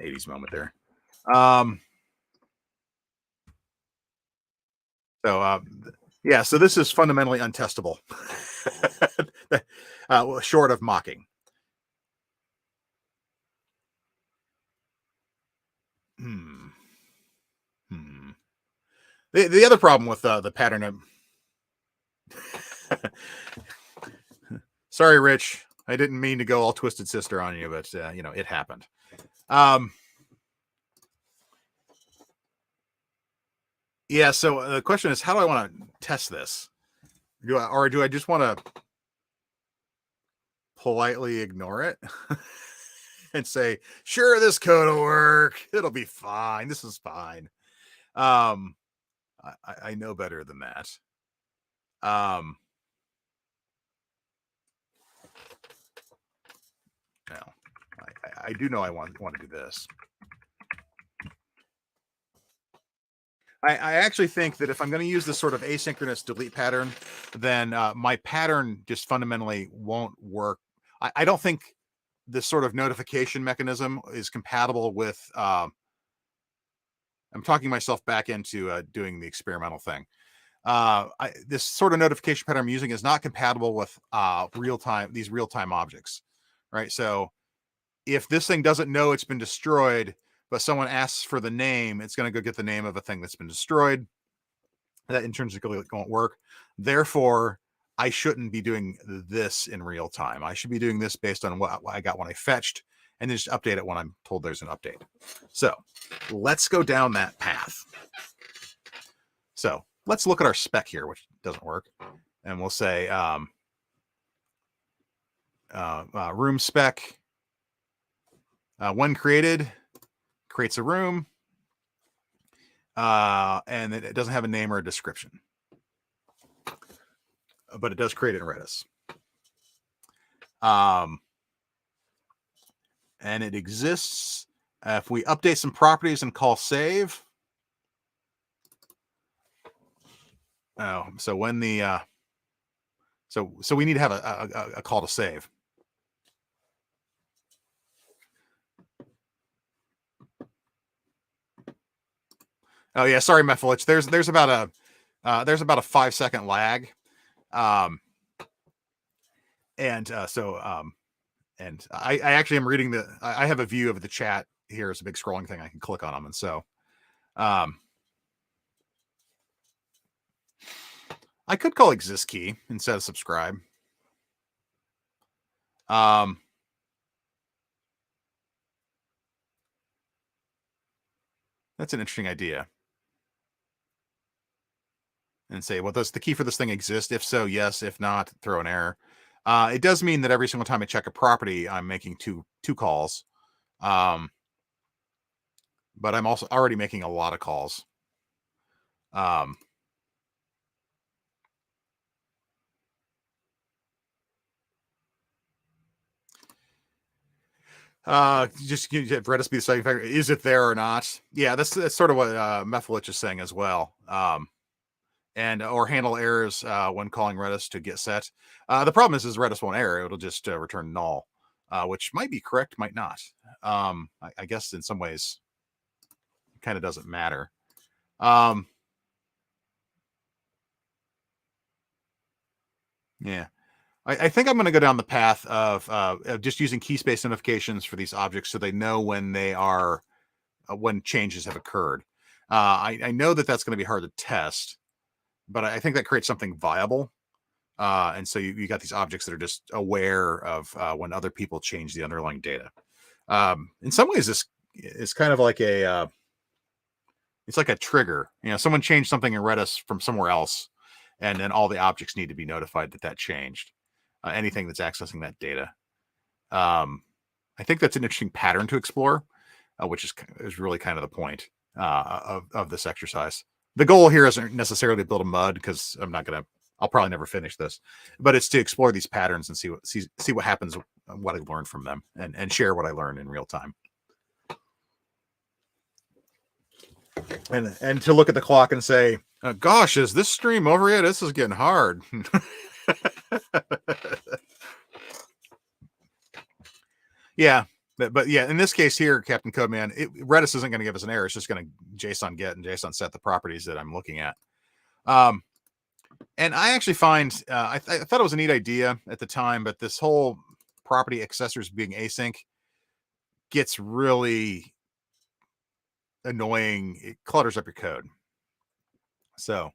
80s moment there. So this is fundamentally untestable, short of mocking. The other problem with the pattern of Sorry, Rich. I didn't mean to go all Twisted Sister on you, but you know, it happened. Yeah. So the question is, how do I want to test this? Do I just want to politely ignore it and say, sure, this code will work. It'll be fine. This is fine. I know better than that. No, I do know I want to do this. I actually think that if I'm going to use this sort of asynchronous delete pattern, then my pattern just fundamentally won't work. I don't think this sort of notification mechanism is compatible with. I'm talking myself back into doing the experimental thing. This sort of notification pattern I'm using is not compatible with these real-time objects, right? So if this thing doesn't know it's been destroyed, but someone asks for the name, it's going to go get the name of a thing that's been destroyed. That intrinsically won't work. Therefore, I shouldn't be doing this in real time. I should be doing this based on what I got when I fetched, and then just update it when I'm told there's an update. So let's go down that path. So let's look at our spec here, which doesn't work. And we'll say room spec, when created, creates a room, and it doesn't have a name or a description, but it does create it in Redis. And it exists. If we update some properties and call save. Oh, so when the so we need to have a call to save. Oh yeah, sorry, Mephilich. There's about a 5-second lag, and I actually am reading I have a view of the chat here. It's a big scrolling thing. I can click on them, and so I could call exist key instead of subscribe. That's an interesting idea. And say, well, does the key for this thing exist? If so, yes. If not, throw an error. It does mean that every single time I check a property, I'm making two calls. But I'm also already making a lot of calls. Just Redis be the second factor. Is it there or not? Yeah, that's sort of what Mephilich is saying as well. And or handle errors when calling Redis to get set. The problem is Redis won't error; it'll just return null, which might be correct, might not. I guess in some ways, it kind of doesn't matter. Yeah, I think I'm going to go down the path of just using key space notifications for these objects, so they know when they are when changes have occurred. I know that that's going to be hard to test, but I think that creates something viable. And so you got these objects that are just aware of when other people change the underlying data. In some ways, this is kind of like it's like a trigger. You know, someone changed something in Redis from somewhere else, and then all the objects need to be notified that changed. Anything that's accessing that data. I think that's an interesting pattern to explore, which is really kind of the point of this exercise. The goal here isn't necessarily to build a MUD, because I'll probably never finish this, but it's to explore these patterns and see what happens, what I learned from them, and share what I learned in real time. And to look at the clock and say, gosh, is this stream over yet? This is getting hard. Yeah, but yeah, in this case here, Captain Codeman, Redis isn't going to give us an error. It's just going to JSON get and JSON set the properties that I'm looking at. And I actually find I thought it was a neat idea at the time, but this whole property accessors being async gets really annoying. It clutters up your code. So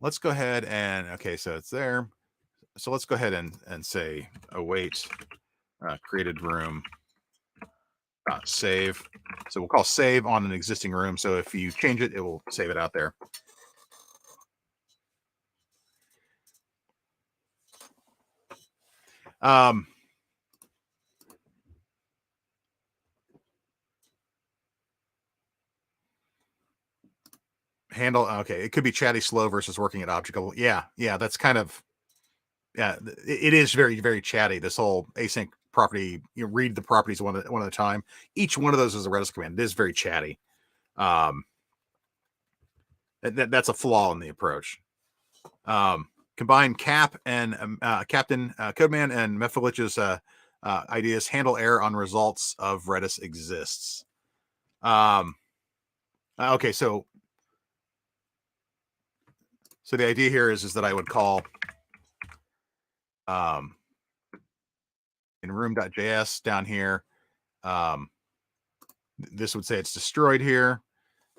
let's go ahead and, okay, so it's there. So let's go ahead and say await created room save. So we'll call save on an existing room. So if you change it, it will save it out there. Handle, okay, it could be chatty slow versus working at object level. Yeah, that's kind of, yeah, it is very, very chatty. This whole async property, you read the properties one at a time. Each one of those is a Redis command. It is very chatty. That's a flaw in the approach. Combine cap and Captain Codeman and Mefilich's ideas. Handle error on results of Redis exists. Okay, so the idea here is that I would call in room.js down here. This would say it's destroyed here.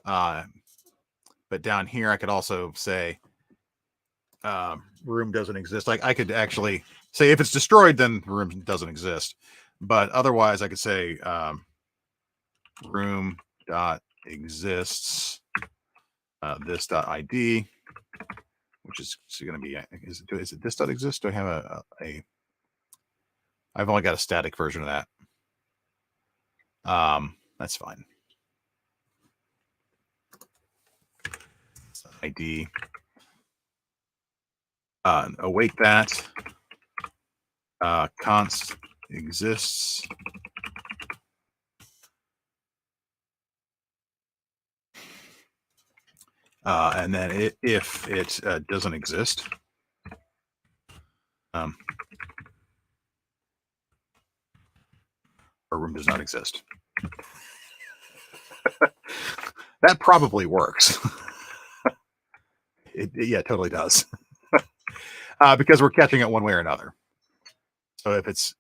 But down here, I could also say room doesn't exist. Like I could actually say if it's destroyed, then the room doesn't exist. But otherwise, I could say room dot exists this dot id, which is going to be, is it this dot exist? Do I have a I've only got a static version of that. That's fine. ID. Await that. Const exists. And then if it doesn't exist, our room does not exist. That probably works. Yeah, it totally does. Because we're catching it one way or another. So if it's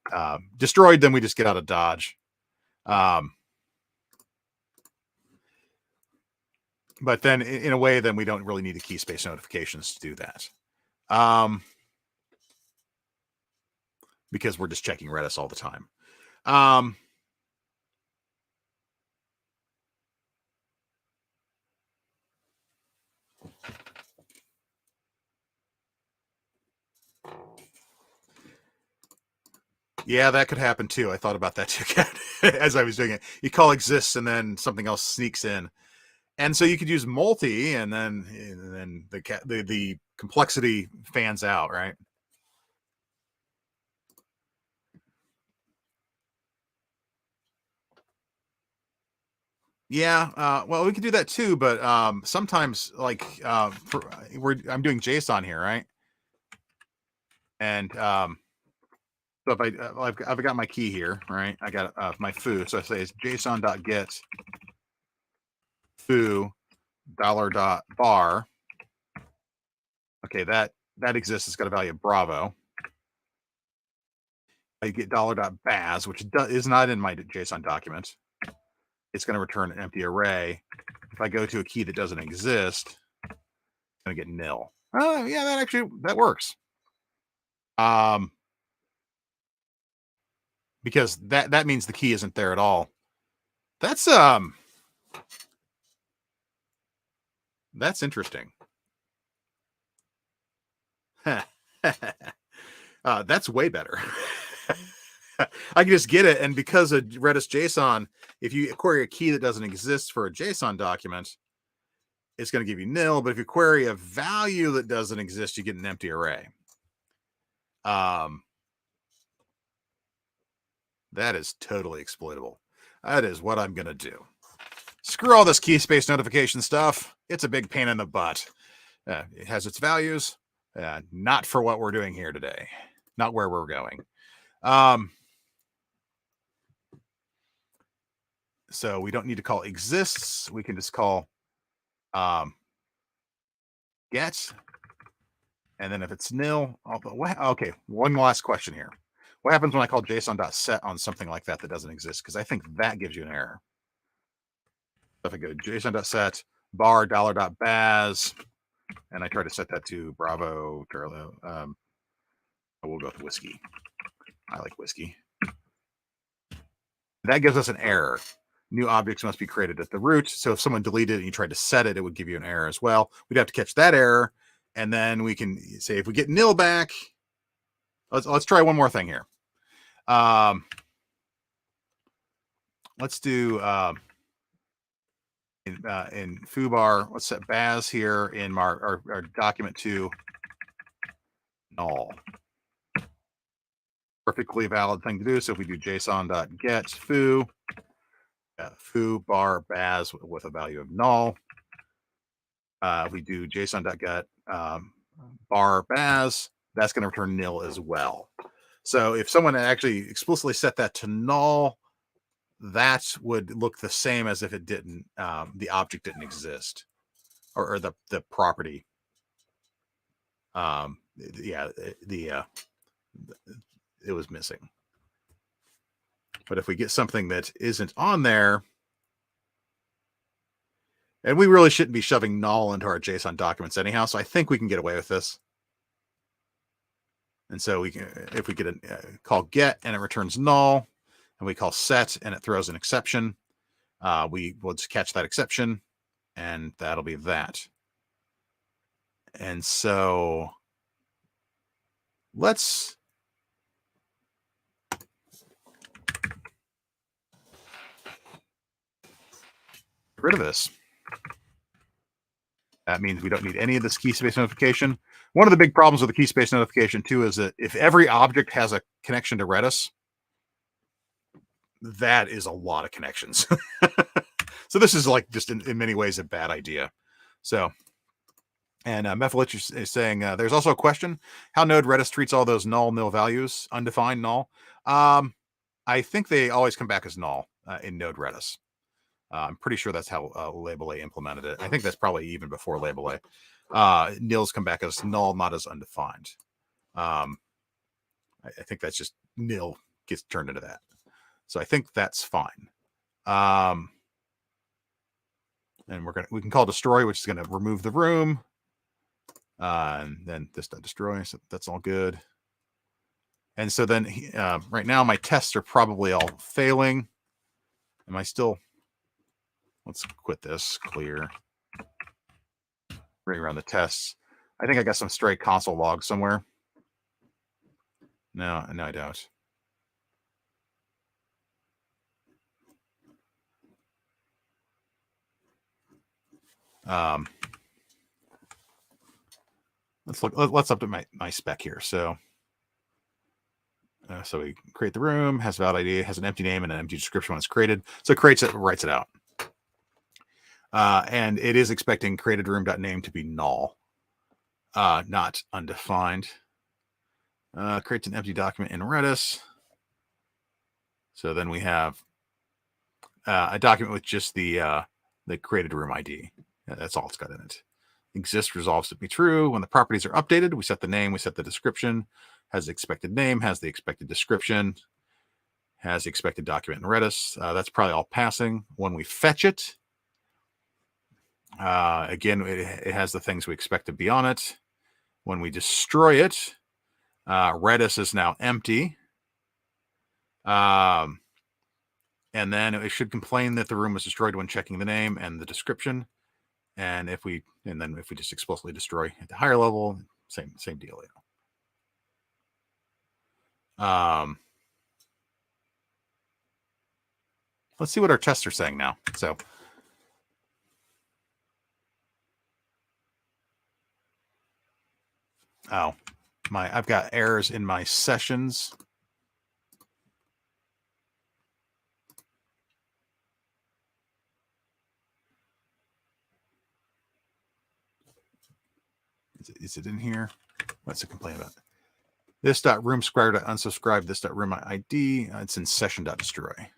destroyed, then we just get out of Dodge. But then in a way, then we don't really need the key space notifications to do that. Because we're just checking Redis all the time. Yeah, that could happen too. I thought about that too as I was doing it. You call exists and then something else sneaks in. And so you could use multi and then the complexity fans out, right? Yeah, well, we could do that too, but sometimes like I'm doing JSON here, right? And so if I've got my key here, right? I got my foo. So I say it's json.get foo $.bar. Okay, that exists. It's got a value of Bravo. I get $.baz, which is not in my JSON document. It's going to return an empty array. If I go to a key that doesn't exist, I'm going to get nil. Oh, yeah, that works. Because that means the key isn't there at all. That's interesting. That's way better. I can just get it, and because of Redis JSON, if you query a key that doesn't exist for a JSON document, it's going to give you nil. But if you query a value that doesn't exist, you get an empty array. That is totally exploitable. That is what I'm going to do. Screw all this key space notification stuff. It's a big pain in the butt. It has its values, not for what we're doing here today, not where we're going. So we don't need to call exists. We can just call get. And then if it's nil, okay, one last question here. What happens when I call json.set on something like that doesn't exist? Because I think that gives you an error. If I go json.set bar $.baz, and I try to set that to Bravo, Charlie. We'll go with whiskey. I like whiskey. That gives us an error. New objects must be created at the root. So if someone deleted it and you tried to set it, it would give you an error as well. We'd have to catch that error. And then we can say, if we get nil back, let's try one more thing here. Let's do in foobar, let's set Baz here in our document to null. Perfectly valid thing to do. So if we do json.get foo, foo bar Baz with a value of null. We do json.get bar Baz, that's going to return nil as well. So if someone actually explicitly set that to null, that would look the same as if it didn't, the object didn't exist, or the property. It was missing. But if we get something that isn't on there, and we really shouldn't be shoving null into our JSON documents anyhow, so I think we can get away with this. And so we can, if we get a call get and it returns null, and we call set and it throws an exception, we will just catch that exception, and that'll be that. And so let's get rid of this. That means we don't need any of this key space notification. One of the big problems with the key space notification too is that if every object has a connection to Redis, that is a lot of connections. So this is like just in many ways a bad idea. So, and Mephilich is saying there's also a question how Node Redis treats all those null nil values, undefined null. I think they always come back as null in Node Redis. I'm pretty sure that's how Label A implemented it. I think that's probably even before Label A. Nils come back as null, not as undefined. I think that's just nil gets turned into that. So I think that's fine. And we can call destroy, which is going to remove the room. And then this destroy, so that's all good. And so then right now my tests are probably all failing. Am I still? Let's quit this, clear. Bring around the tests. I think I got some stray console logs somewhere. No, I don't. Let's update my spec here. So we create the room, has valid ID, has an empty name and an empty description when it's created. So it creates it, writes it out. And it is expecting created room.name to be null, not undefined. Creates an empty document in Redis. So then we have a document with just the created room ID. That's all it's got in it. Exist resolves to be true. When the properties are updated, we set the name, we set the description, has the expected name, has the expected description, has the expected document in Redis. That's probably all passing. When we fetch it, again, it has the things we expect to be on it. When we destroy it, Redis is now empty. And then it should complain that the room was destroyed when checking the name and the description. And if we just explicitly destroy at the higher level, same deal. Let's see what our tests are saying now. So I've got errors in my sessions. Is it in here? What's it complain about? This.room_unsubscribe, this.room ID. It's in session.destroy.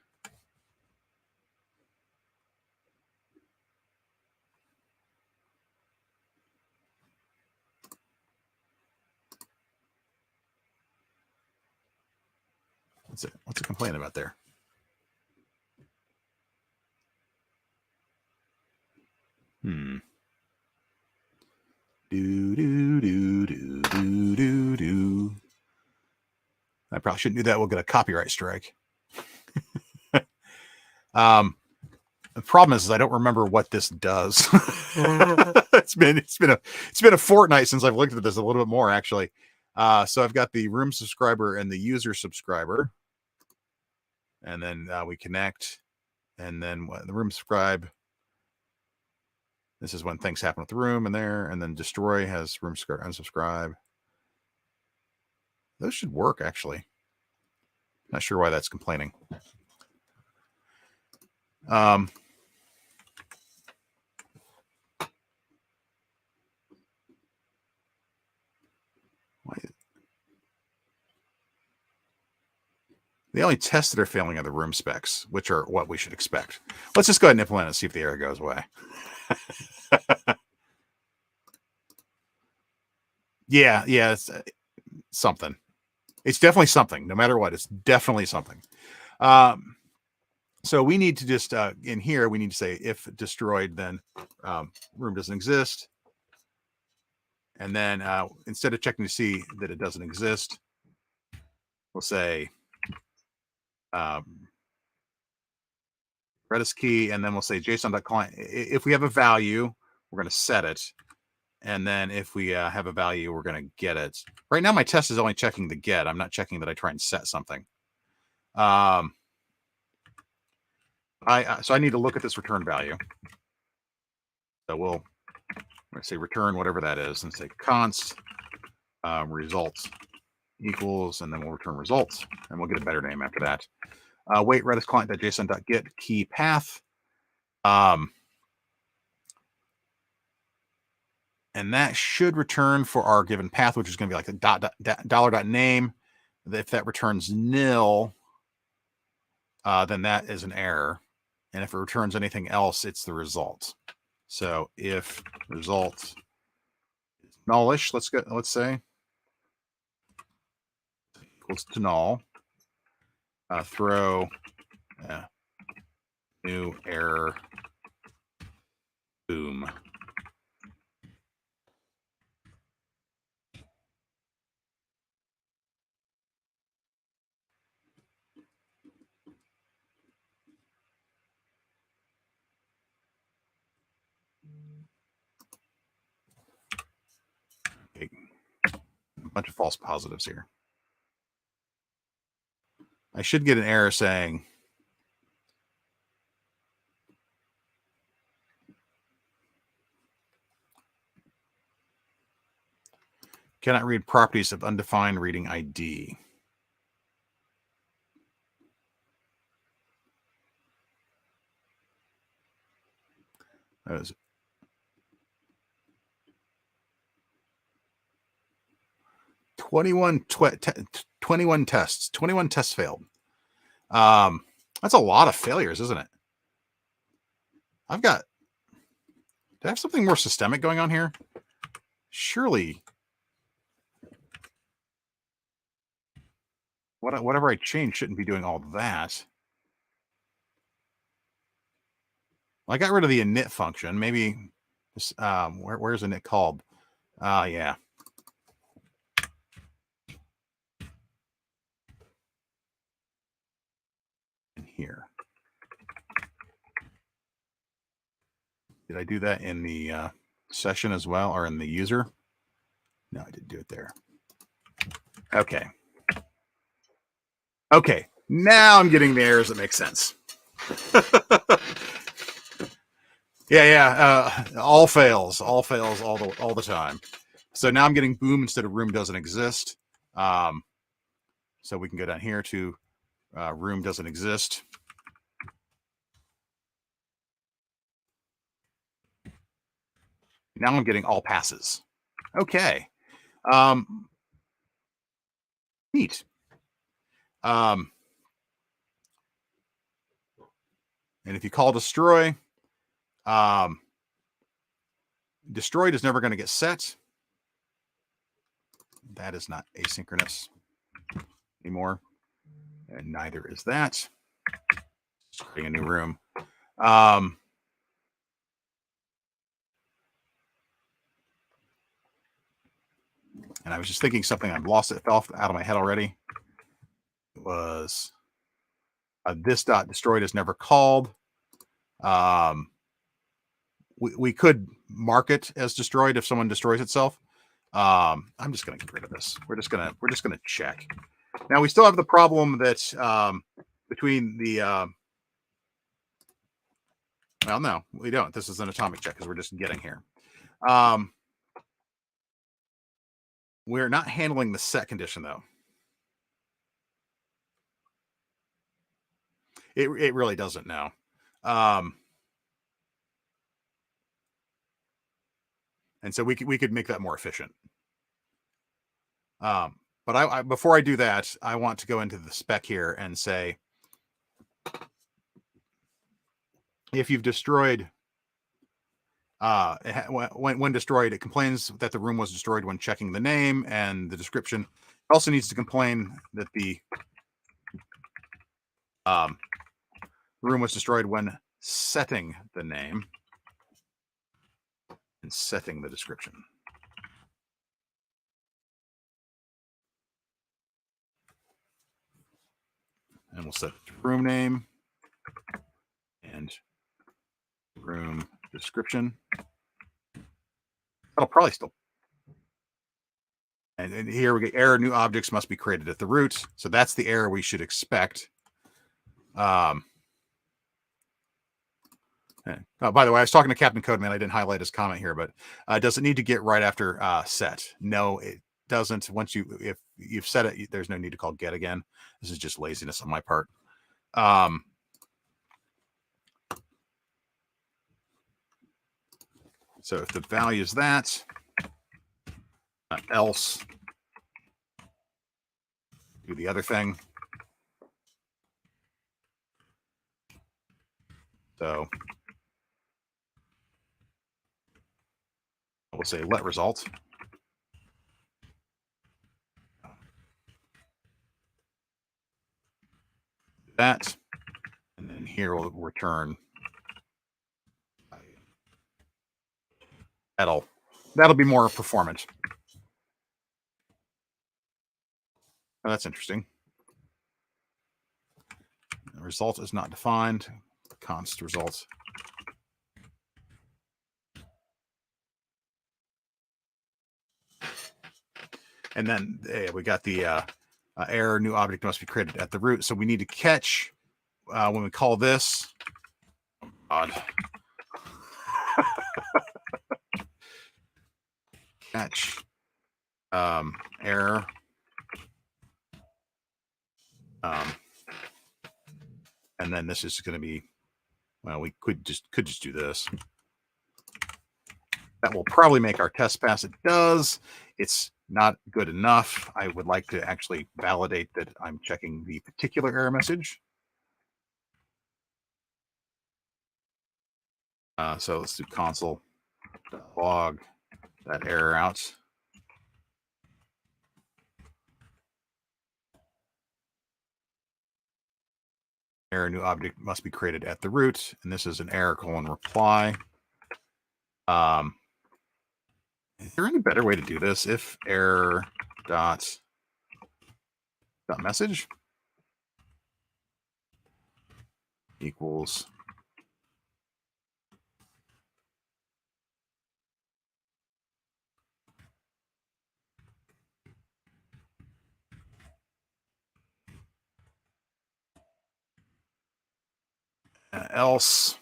What's it complaining about there? probably shouldn't do that. We'll get a copyright strike. The problem is I don't remember what this does. it's been a fortnight since I've looked at this, a little bit more actually. So I've got the room subscriber and the user subscriber, and then we connect, and then the room subscribe. This is when things happen with the room and there, and then destroy has room subscribe, unsubscribe. Those should work actually. Not sure why that's complaining. Why? The only tests that are failing are the room specs, which are what we should expect. Let's just go ahead and implement it and see if the error goes away. Yeah, it's something. It's definitely something. No matter what, it's definitely something. So we need to just, in here, we need to say if destroyed, then room doesn't exist. And then instead of checking to see that it doesn't exist, we'll say Redis key, and then we'll say JSON.client. If we have a value, we're going to set it. And then if we have a value, we're going to get it. Right now, my test is only checking the get. I'm not checking that I try and set something. So I need to look at this return value. So we'll say return whatever that is, and say const results equals, and then we'll return results, and we'll get a better name after that. Wait Redis client.json.get key path. And that should return for our given path, which is going to be like the $.name. If that returns nil, then that is an error. And if it returns anything else, it's the result. So if result is nullish, let's say equals to null, throw new error, boom. Okay. A bunch of false positives here. I should get an error saying cannot read properties of undefined reading ID. That was 21 tests. 21 tests failed. That's a lot of failures, isn't it? Do I have something more systemic going on here? Surely, whatever I change shouldn't be doing all that. Well, I got rid of the init function. Maybe this, where's init called? Yeah. In here. Did I do that in the session as well, or in the user? No, I didn't do it there. Okay. Okay. Now I'm getting the errors that make sense. Yeah. All fails all the time. So now I'm getting boom instead of room doesn't exist. So we can go down here to room doesn't exist. Now I'm getting all passes. Okay. Neat. And if you call destroy, destroyed is never going to get set. That is not asynchronous anymore. And neither is that. Just creating a new room. And I was just thinking something. I've lost it. It fell out of my head already. was this dot destroyed is never called. We could mark it as destroyed if someone destroys itself. I'm just going to get rid of this. We're just going to check. Now we still have the problem that between the well, no, we don't. This is an atomic check because we're just getting here. We're not handling the set condition though. It really doesn't now. And so we could make that more efficient. But I before I do that, I want to go into the spec here and say, if you've destroyed, when destroyed, it complains that the room was destroyed when checking the name and the description. It also needs to complain that the room was destroyed when setting the name and setting the description. And we'll set room name and room description. That'll probably still. And here we get error, new objects must be created at the root. So that's the error we should expect. Oh, by the way, I was talking to Captain Codeman. I didn't highlight his comment here, but does it need to get right after set? No, it doesn't. Once if you've set it, there's no need to call get again. This is just laziness on my part. So if the value is that, else, do the other thing. So we'll say let result. That, and then here we'll return. That'll be more performant. Oh, that's interesting. The result is not defined. Const result. And then we got the error, new object must be created at the root. So we need to catch when we call this. Odd. Catch error. And then this is going to be, well, we could just do this. That will probably make our test pass. It does. It's not good enough. I would like to actually validate that I'm checking the particular error message. So let's do console.log that error out. Error, new object must be created at the root, and this is an error : reply. Is there any better way to do this? If error dot message equals else.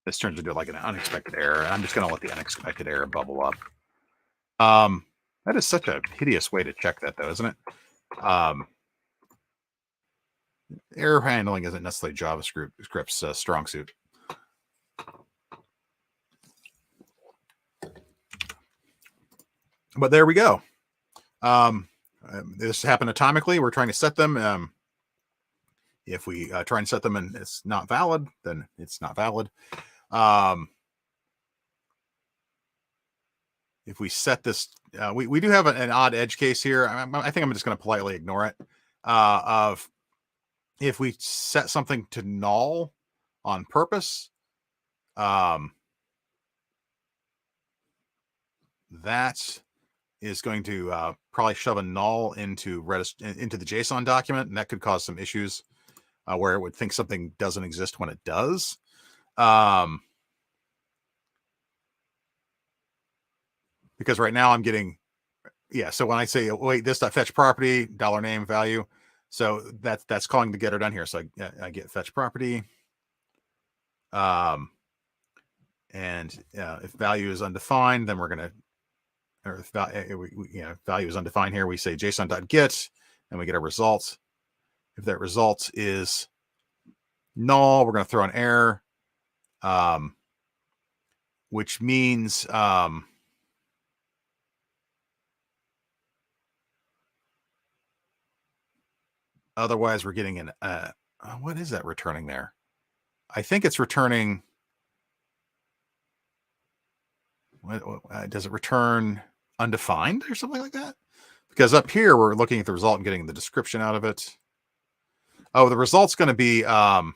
This turns into like an unexpected error. I'm just going to let the unexpected error bubble up. That is such a hideous way to check that, though, isn't it? Error handling isn't necessarily JavaScript's strong suit. But there we go. This happened atomically. We're trying to set them. If we try and set them and it's not valid, then it's not valid. If we set this, we do have an odd edge case here. I think I'm just going to politely ignore it. Of if we set something to null on purpose, that is going to probably shove a null into Redis into the JSON document, and that could cause some issues where it would think something doesn't exist when it does. Because right now I'm getting, yeah. So when I say, wait, this fetch property $name value, so that's calling the getter done here. So I get fetch property. And if value is undefined, then we're gonna, or if value is undefined here, we say json.get, and we get a result. If that result is null, we're going to throw an error, which means otherwise we're getting an what is that returning there? I think it's returning. What does it return? Undefined or something like that? Because up here we're looking at the result and getting the description out of it. Oh, the result's going to be yeah,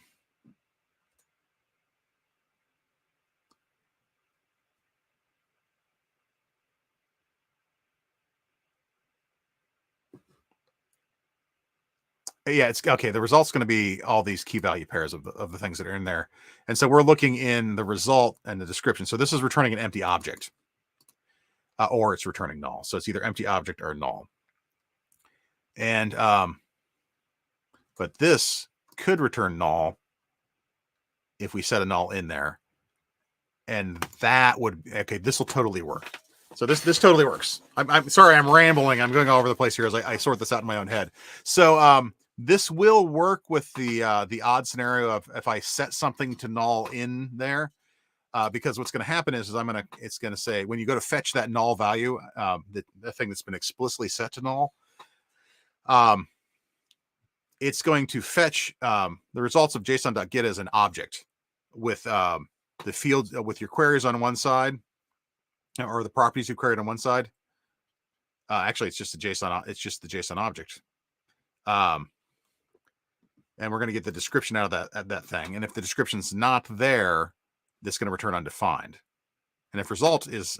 it's okay. The result's going to be all these key value pairs of the things that are in there. And so we're looking in the result and the description. So this is returning an empty object or it's returning null. So it's either empty object or null. And but this could return null if we set a null in there. And that would, okay, this will totally work. So this totally works. I'm sorry, I'm rambling. I'm going all over the place here as I sort this out in my own head. So this will work with the odd scenario of if I set something to null in there, because what's going to happen is it's going to say when you go to fetch that null value, the thing that's been explicitly set to null, it's going to fetch the results of json.get as an object with the fields with your queries on one side, or the properties you queried on one side. Actually, it's just a JSON. It's just the JSON object. And we're going to get the description out of that thing. And if the description's not there, this is going to return undefined. And if result is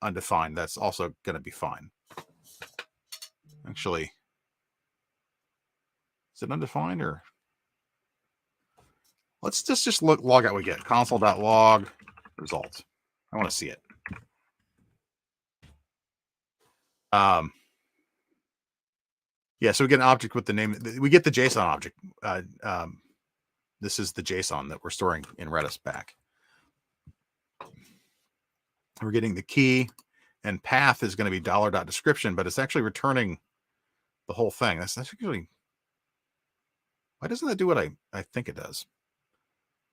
undefined, that's also going to be fine. Actually, is it undefined or? Let's just log out what we get. Console.log result. I want to see it. Yeah, so we get an object with the name. We get the JSON object. This is the JSON that we're storing in Redis back. We're getting the key, and path is going to be $.description, but it's actually returning the whole thing. That's actually, why doesn't that do what I think it does?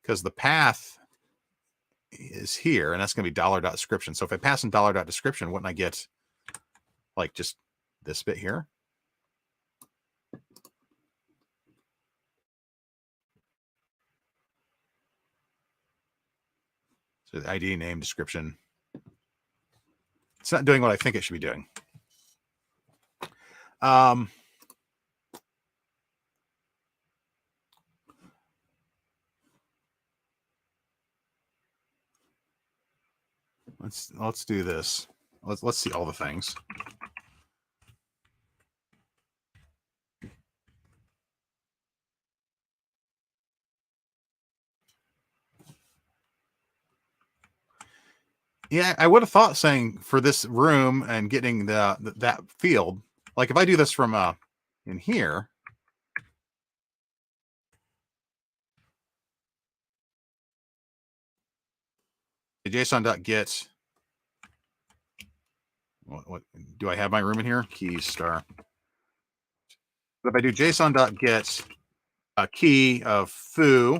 Because the path is here, and that's going to be $.description. So if I pass in $.description, wouldn't I get like just this bit here? So the ID, name, description. It's not doing what I think it should be doing. Let's do this. Let's see all the things. Yeah, I would have thought saying for this room and getting that field, like if I do this from in here, the JSON.get. What do I have my room in here? Keys star. But if I do JSON.get a key of foo,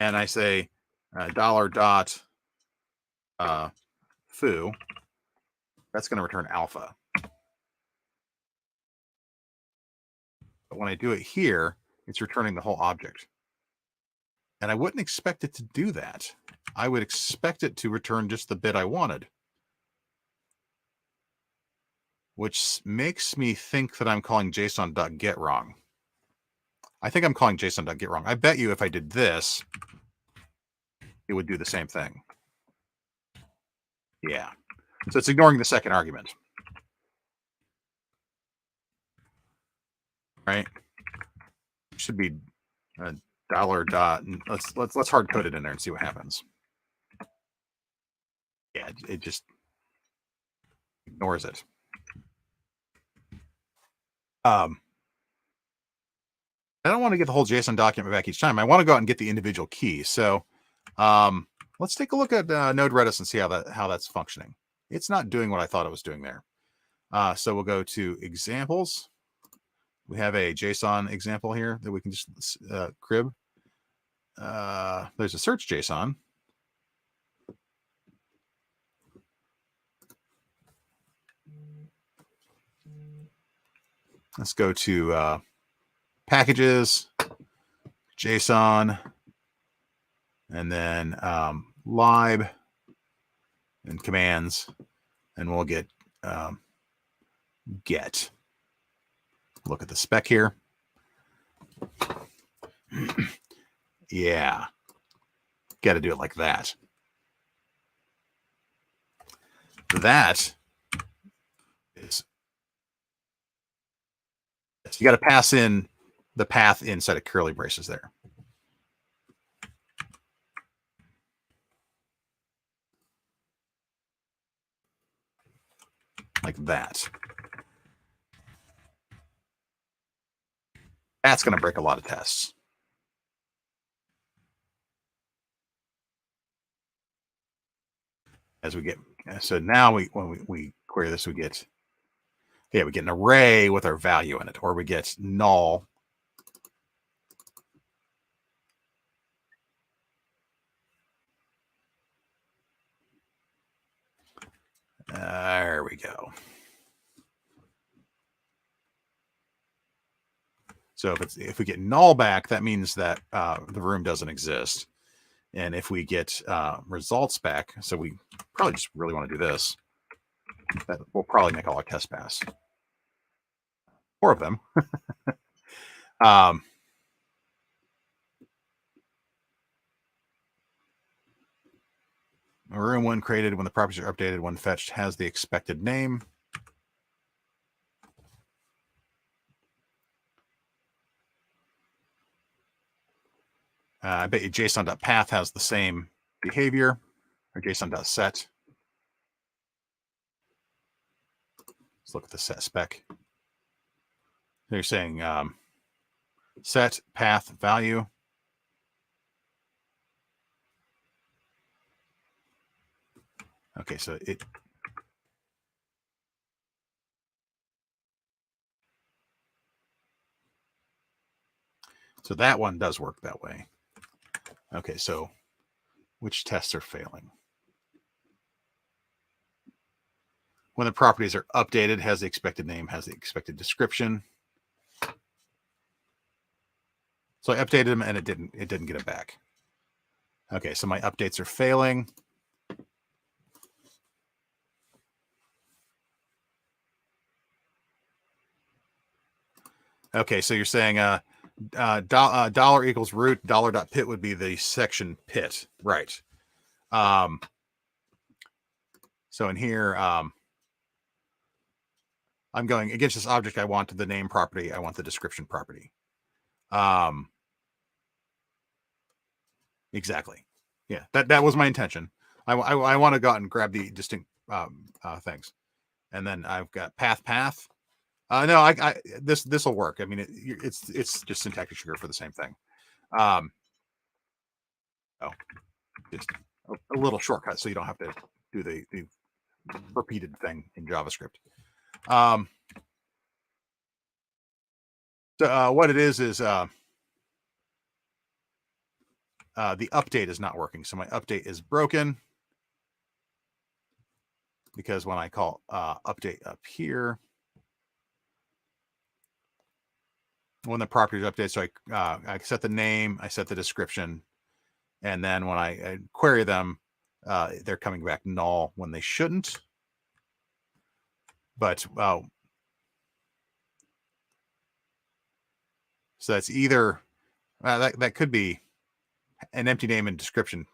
and I say $.foo, that's going to return alpha. But when I do it here, it's returning the whole object. And I wouldn't expect it to do that. I would expect it to return just the bit I wanted, which makes me think that I'm calling JSON.get wrong. I think I'm calling JSON.get wrong. I bet you if I did this, it would do the same thing. Yeah. So it's ignoring the second argument. right? Should be a dollar dot. And let's hard code it in there and see what happens. Yeah, it just ignores it. I don't want to get the whole JSON document back each time. I want to go out and get the individual key. So let's take a look at Node Redis and see how that's functioning. It's not doing what I thought it was doing there. So we'll go to examples. We have a JSON example here that we can just crib. There's a search JSON. Let's go to packages, JSON, and then lib and commands, and we'll get get. Look at the spec here. Yeah, got to do it like that. That is, you got to pass in the path inside of curly braces there. Like that. That's going to break a lot of tests. As we get, so now when we query this, we get an array with our value in it, or we get null. There we go. So if we get null back, that means that the room doesn't exist. And if we get results back, so we probably just really want to do this. That will probably make all our tests pass. 4 of them. A room when created, when the properties are updated, when fetched, has the expected name. I bet you JSON.path has the same behavior, or JSON.set. Let's look at the set spec. They're saying set path value. Okay, so so that one does work that way. Okay, so which tests are failing? When the properties are updated, has the expected name, has the expected description. So I updated them and it didn't get it back. Okay, so my updates are failing. Okay, so you're saying dollar equals root, $.pit would be the section pit, right? So in here, I'm going against this object. I want the name property. I want the description property. Exactly. Yeah, that was my intention. I want to go out and grab the distinct things, and then I've got path. No, this will work. I mean, it's just syntactic sugar for the same thing. Just a little shortcut so you don't have to do the repeated thing in JavaScript. So what it is the update is not working. So my update is broken because when I call update up here, when the properties update, so I set the name, I set the description, and then when I query them, they're coming back null when they shouldn't. But so that's either that could be an empty name and description.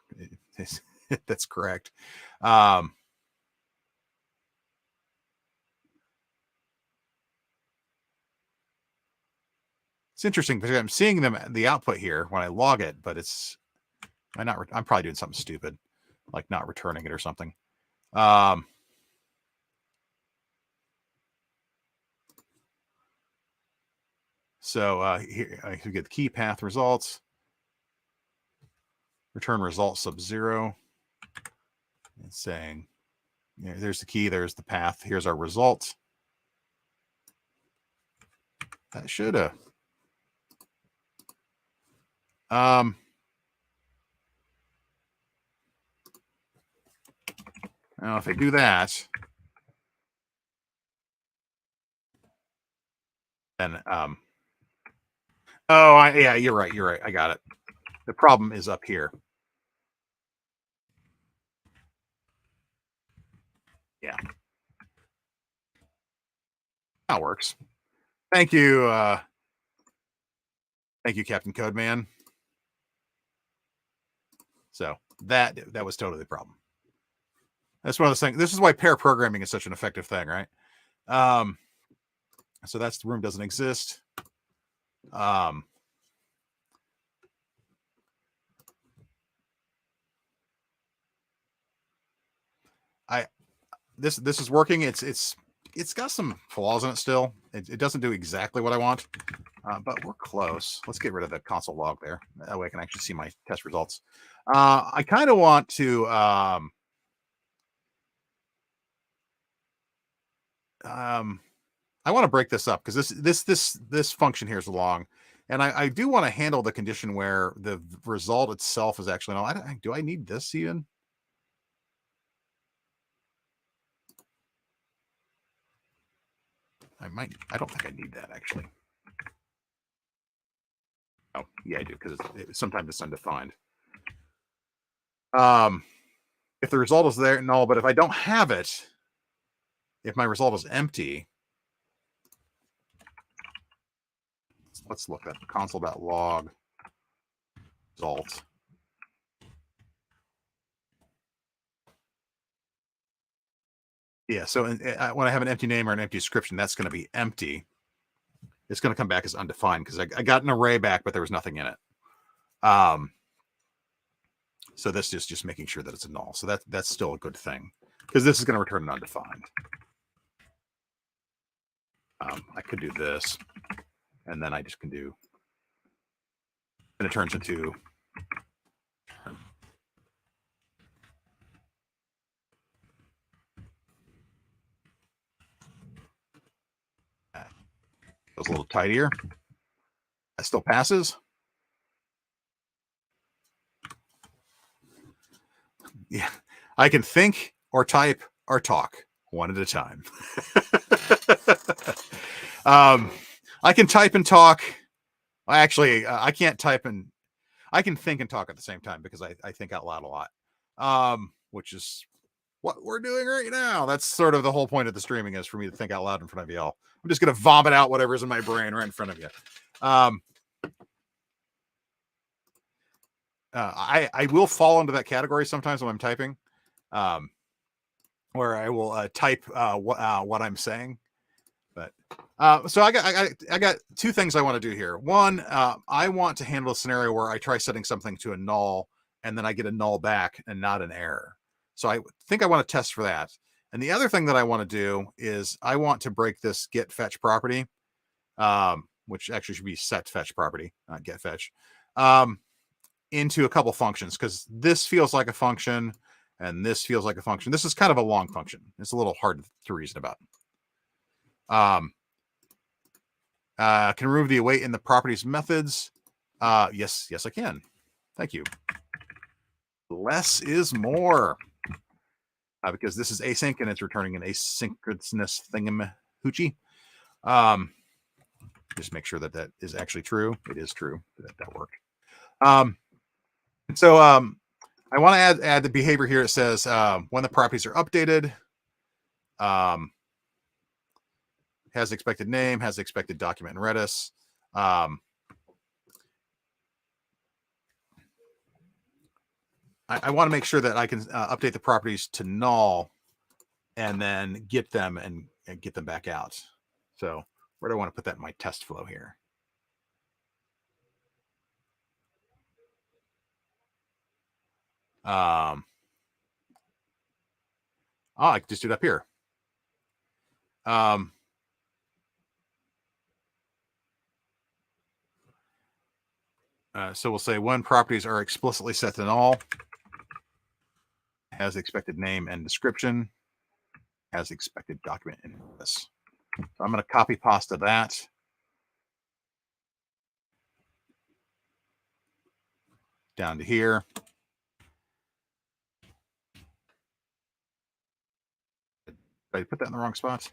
That's correct. It's interesting because I'm seeing them the output here when I log it, but I'm probably doing something stupid, like not returning it or something. So here I can get the key path results, return result sub 0. It's saying, there's the key, there's the path, here's our result. That should have. Now if I do that, then yeah, you're right. I got it. The problem is up here. Yeah. That works. Thank you. Thank you, Captain Codeman. So that was totally the problem. That's one of those things. This is why pair programming is such an effective thing, right? So that's the room doesn't exist. This is working. It's got some flaws in it still. It doesn't do exactly what I want, but we're close. Let's get rid of the console log there. That way I can actually see my test results. I kind of want to I want to break this up because this function here is long, and I do want to handle the condition where the result itself is actually no. Do I need this even? I don't think I need that actually. Oh yeah, I do because sometimes it's undefined. If the result is there, no, but if I don't have it, if my result is empty, let's look at console.log result. Yeah, so when I have an empty name or an empty description, that's going to be empty. It's going to come back as undefined because I got an array back, but there was nothing in it. So this is just making sure that it's a null. So that's still a good thing because this is going to return an undefined. I could do this, and then I just can do, and it turns into goes a little tidier. That still passes. Yeah, I can think or type or talk one at a time. I can type and talk. Actually, I can't type and I can think and talk at the same time because I think out loud a lot, which is what we're doing right now. That's sort of the whole point of the streaming is for me to think out loud in front of y'all. I'm just going to vomit out whatever's in my brain right in front of you. I will fall into that category sometimes when I'm typing, where I will type what I'm saying. But so I got two things I want to do here. One, I want to handle a scenario where I try setting something to a null and then I get a null back and not an error. So I think I want to test for that. And the other thing that I want to do is I want to break this get fetch property, which actually should be set fetch property, not get fetch, into a couple functions because this feels like a function and this feels like a function. This is kind of a long function. It's a little hard to reason about. Can remove the await in the properties methods. Yes, I can. Thank you. Less is more. Because this is async and it's returning an asynchronous thingamahoochie. Just make sure that is actually true. It is true. That worked. So I want to add the behavior here. It says when the properties are updated, has expected name, has expected document in Redis. I want to make sure that I can update the properties to null and then get them and get them back out. So where do I want to put that in my test flow here? I can just do it up here. So we'll say when properties are explicitly set to null, has the expected name and description, has the expected document in this. So I'm going to copy pasta that. Down to here. Did I put that in the wrong spot?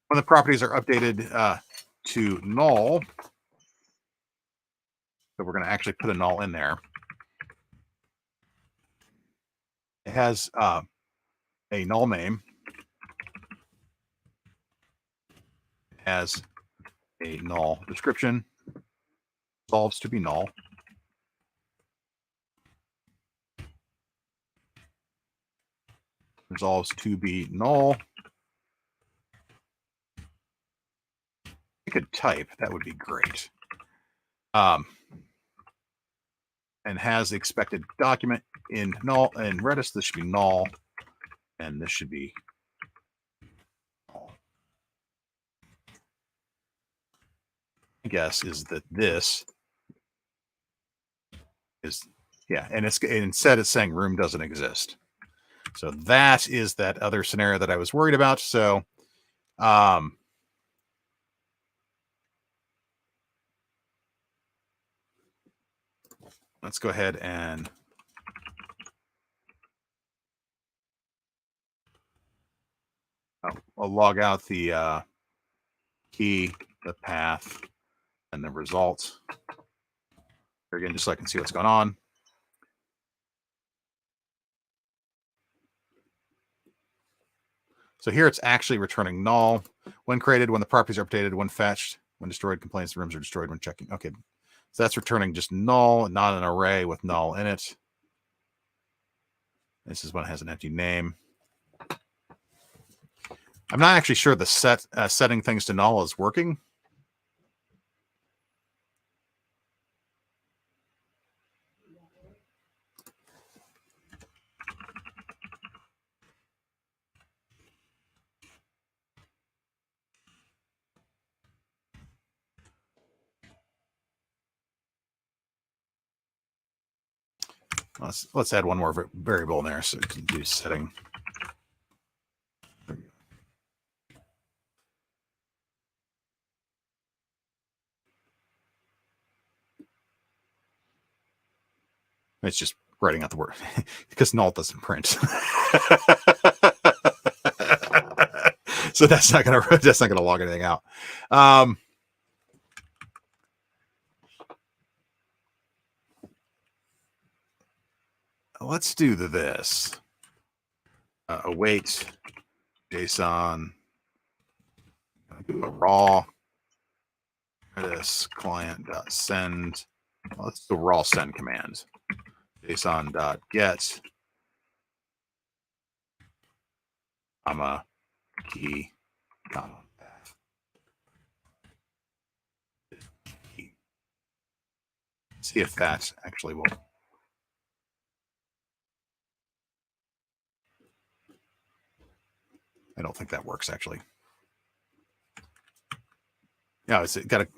When the properties are updated to null, so we're going to actually put a null in there. It has a null name. It has a null description. Resolves to be null. Resolves to be null. I could type. That would be great. And has the expected document in null. In Redis, this should be null. And this should be null. My guess is that this is, yeah, and it's instead it's saying room doesn't exist. So that is that other scenario that I was worried about. So let's go ahead and I'll log out the key, the path, and the result. Here again, just so I can see what's going on. So here it's actually returning null. When created, when the properties are updated, when fetched, when destroyed, complaints, the rooms are destroyed when checking. Okay, so that's returning just null, not an array with null in it. This is when it has an empty name. I'm not actually sure the setting things to null is working. Let's add one more variable in there so we can do setting. It's just writing out the word because null doesn't print. So that's not gonna log anything out. Let's do this. Await JSON. Do a raw Redis client.send. Well, let's do raw send command. JSON.get comma key comma path. See if that actually will. I don't think that works actually. No, it's got a.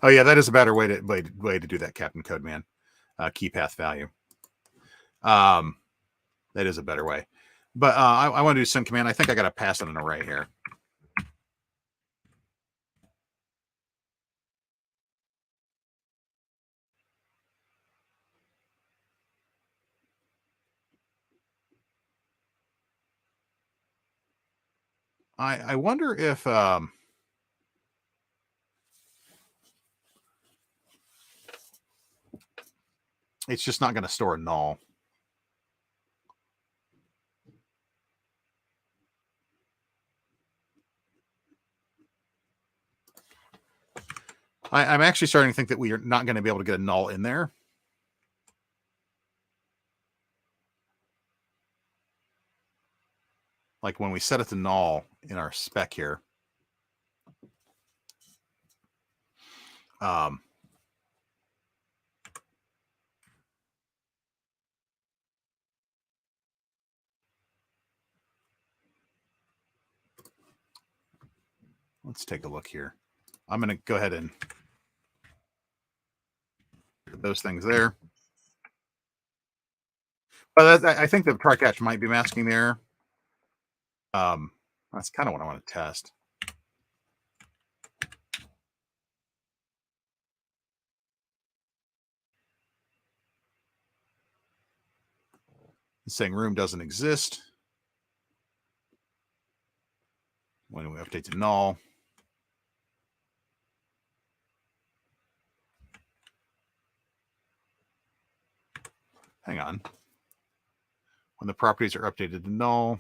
Oh yeah, that is a better way to do that, Captain Codeman. Key path value. That is a better way. But I want to do send command. I think I got to pass in an array here. I wonder if it's just not going to store a null. I'm actually starting to think that we are not going to be able to get a null in there. Like when we set it to null in our spec here. let's take a look here. I'm going to go ahead and put those things there. But I think the try catch might be masking the error. That's kind of what I want to test. It's saying room doesn't exist when we update to null. Hang on. When the properties are updated to null.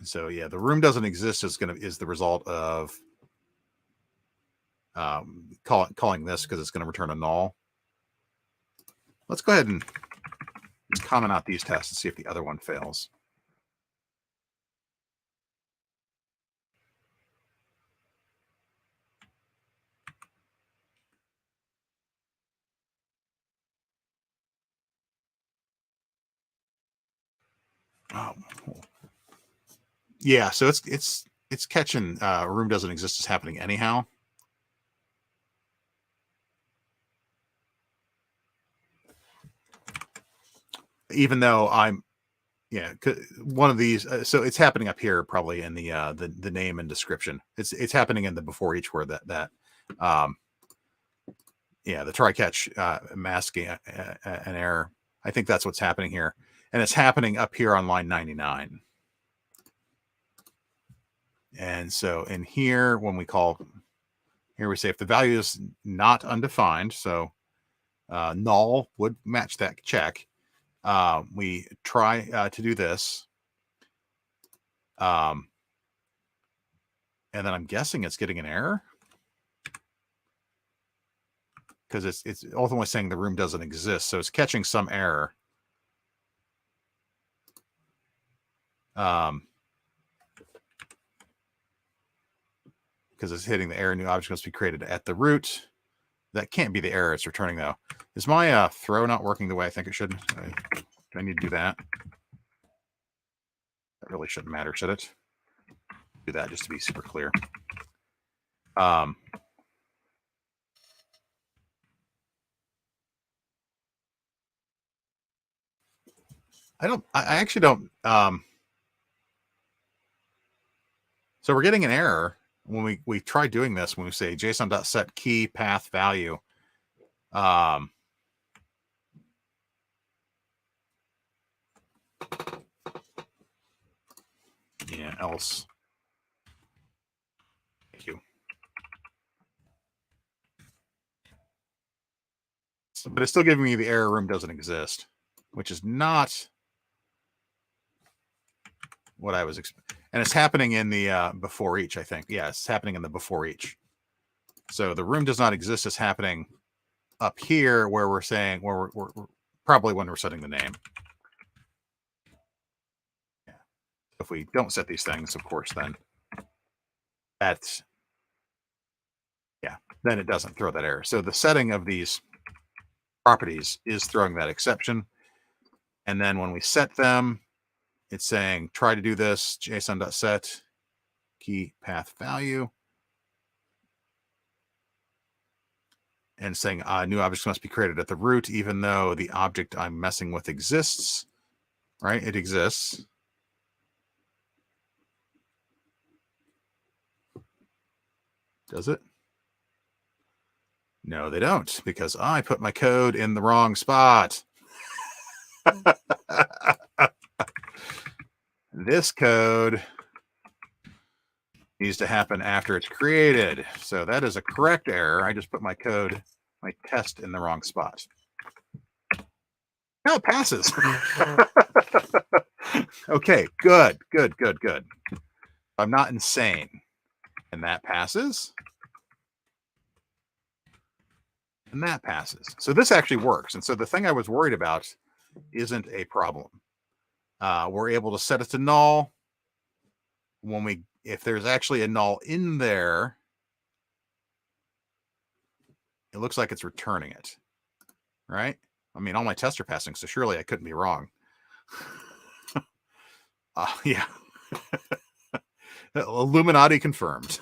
So yeah, the room doesn't exist is the result of calling this because it's going to return a null. Let's go ahead and comment out these tests and see if the other one fails. Oh, yeah. So it's catching room doesn't exist is happening anyhow. Even though one of these. So it's happening up here, probably in the name and description. It's happening in the before each word the try catch masking an error. I think that's what's happening here, and it's happening up here on line 99. And so in here, when we call here, we say if the value is not undefined, so null would match that check. We try to do this. And then I'm guessing it's getting an error because it's ultimately saying the room doesn't exist. So it's catching some error. Because it's hitting the error, new object must be created at the root. That can't be the error it's returning, though. Is my throw not working the way I think it should? Do I need to do that? That really shouldn't matter, should it? Do that just to be super clear. I actually don't. So we're getting an error when we try doing this, when we say json.set key path value. Yeah, else. Thank you. But it's still giving me the error room doesn't exist, which is not what I was expecting. And it's happening in the before each, I think. Yeah, it's happening in the before each. So the room does not exist is happening up here where we're saying, where we're probably when we're setting the name. Yeah. If we don't set these things, of course, then that's, yeah, then it doesn't throw that error. So the setting of these properties is throwing that exception. And then when we set them, it's saying, try to do this, json.set key path value. And saying new objects must be created at the root, even though the object I'm messing with exists, right? It exists. Does it? No, they don't, because I put my code in the wrong spot. This code needs to happen after it's created. So that is a correct error. I just put my code, my test in the wrong spot. Now it passes. Okay, good. I'm not insane. And that passes. And that passes. So this actually works. And so the thing I was worried about isn't a problem. We're able to set it to null. If there's actually a null in there, it looks like it's returning it, right? I mean, all my tests are passing, so surely I couldn't be wrong. Yeah. Illuminati confirmed.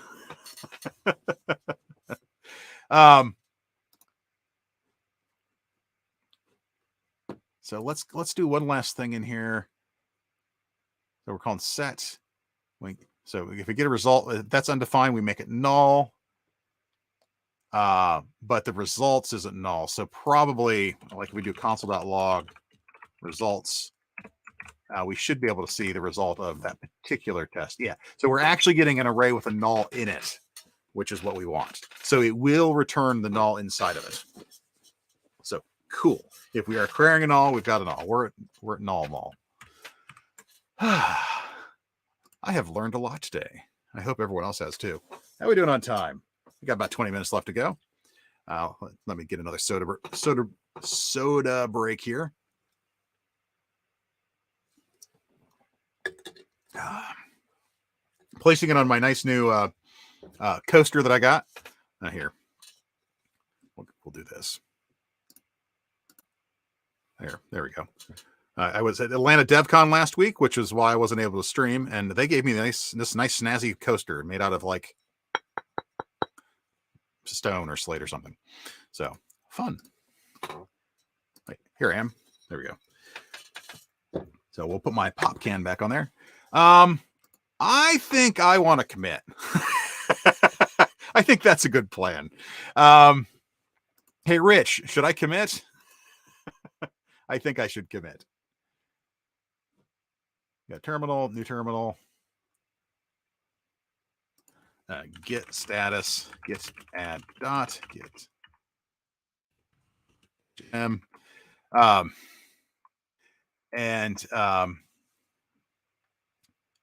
So let's do one last thing in here. So we're calling set. So if we get a result that's undefined, we make it null. But the results isn't null. So probably like if we do console.log results, we should be able to see the result of that particular test. Yeah. So we're actually getting an array with a null in it, which is what we want. So it will return the null inside of it. So cool. If we are querying a null, we've got a null. We're at null. I have learned a lot today. I hope everyone else has too. How are we doing on time? We got about 20 minutes left to go. Let me get another soda break here. Placing it on my nice new coaster that I got. Here. We'll do this. There we go. I was at Atlanta DevCon last week, which is why I wasn't able to stream, and they gave me this nice snazzy coaster made out of like stone or slate or something. So fun. Right, here I am. There we go. So we'll put my pop can back on there. I think I want to commit. I think that's a good plan. Hey, Rich, should I commit? I think I should commit. Got terminal, new terminal. Get status, get add dot, get gem. Oh,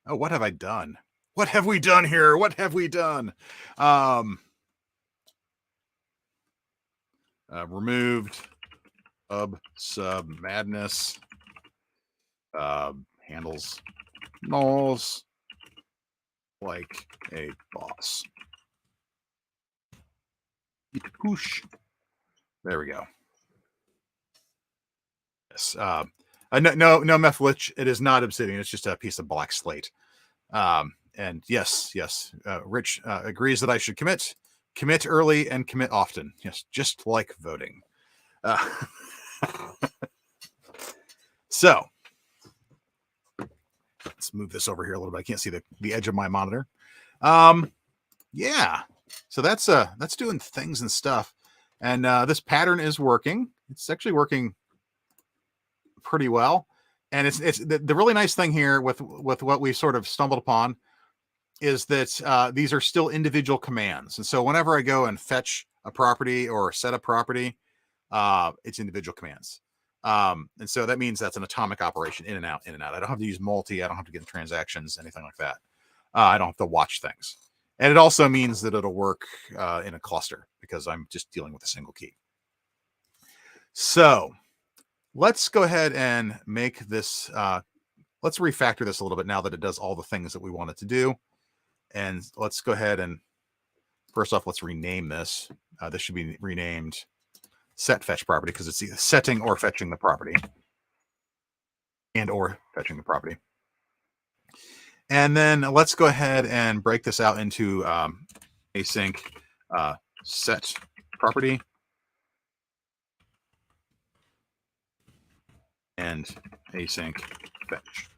what have I done? What have we done here? What have we done? Removed sub madness, handles nulls like a boss. Push. There we go. Yes. No methlich. It is not obsidian. It's just a piece of black slate. And yes. Rich agrees that I should commit early and commit often. Yes, just like voting. So let's move this over here a little bit. I can't see the edge of my monitor. Yeah. So that's doing things and stuff. And this pattern is working. It's actually working pretty well. And it's the really nice thing here with what we sort of stumbled upon is that these are still individual commands. And so whenever I go and fetch a property or set a property, it's individual commands. And so that means that's an atomic operation, in and out. I don't have to use multi. I don't have to get transactions, anything like that. I don't have to watch things. And it also means that it'll work in a cluster because I'm just dealing with a single key. So let's go ahead and make this, let's refactor this a little bit now that it does all the things that we want it to do. And let's go ahead and first off, let's rename this. This should be renamed set fetch property because it's either setting or fetching the property or fetching the property. And then let's go ahead and break this out into async set property and async fetch.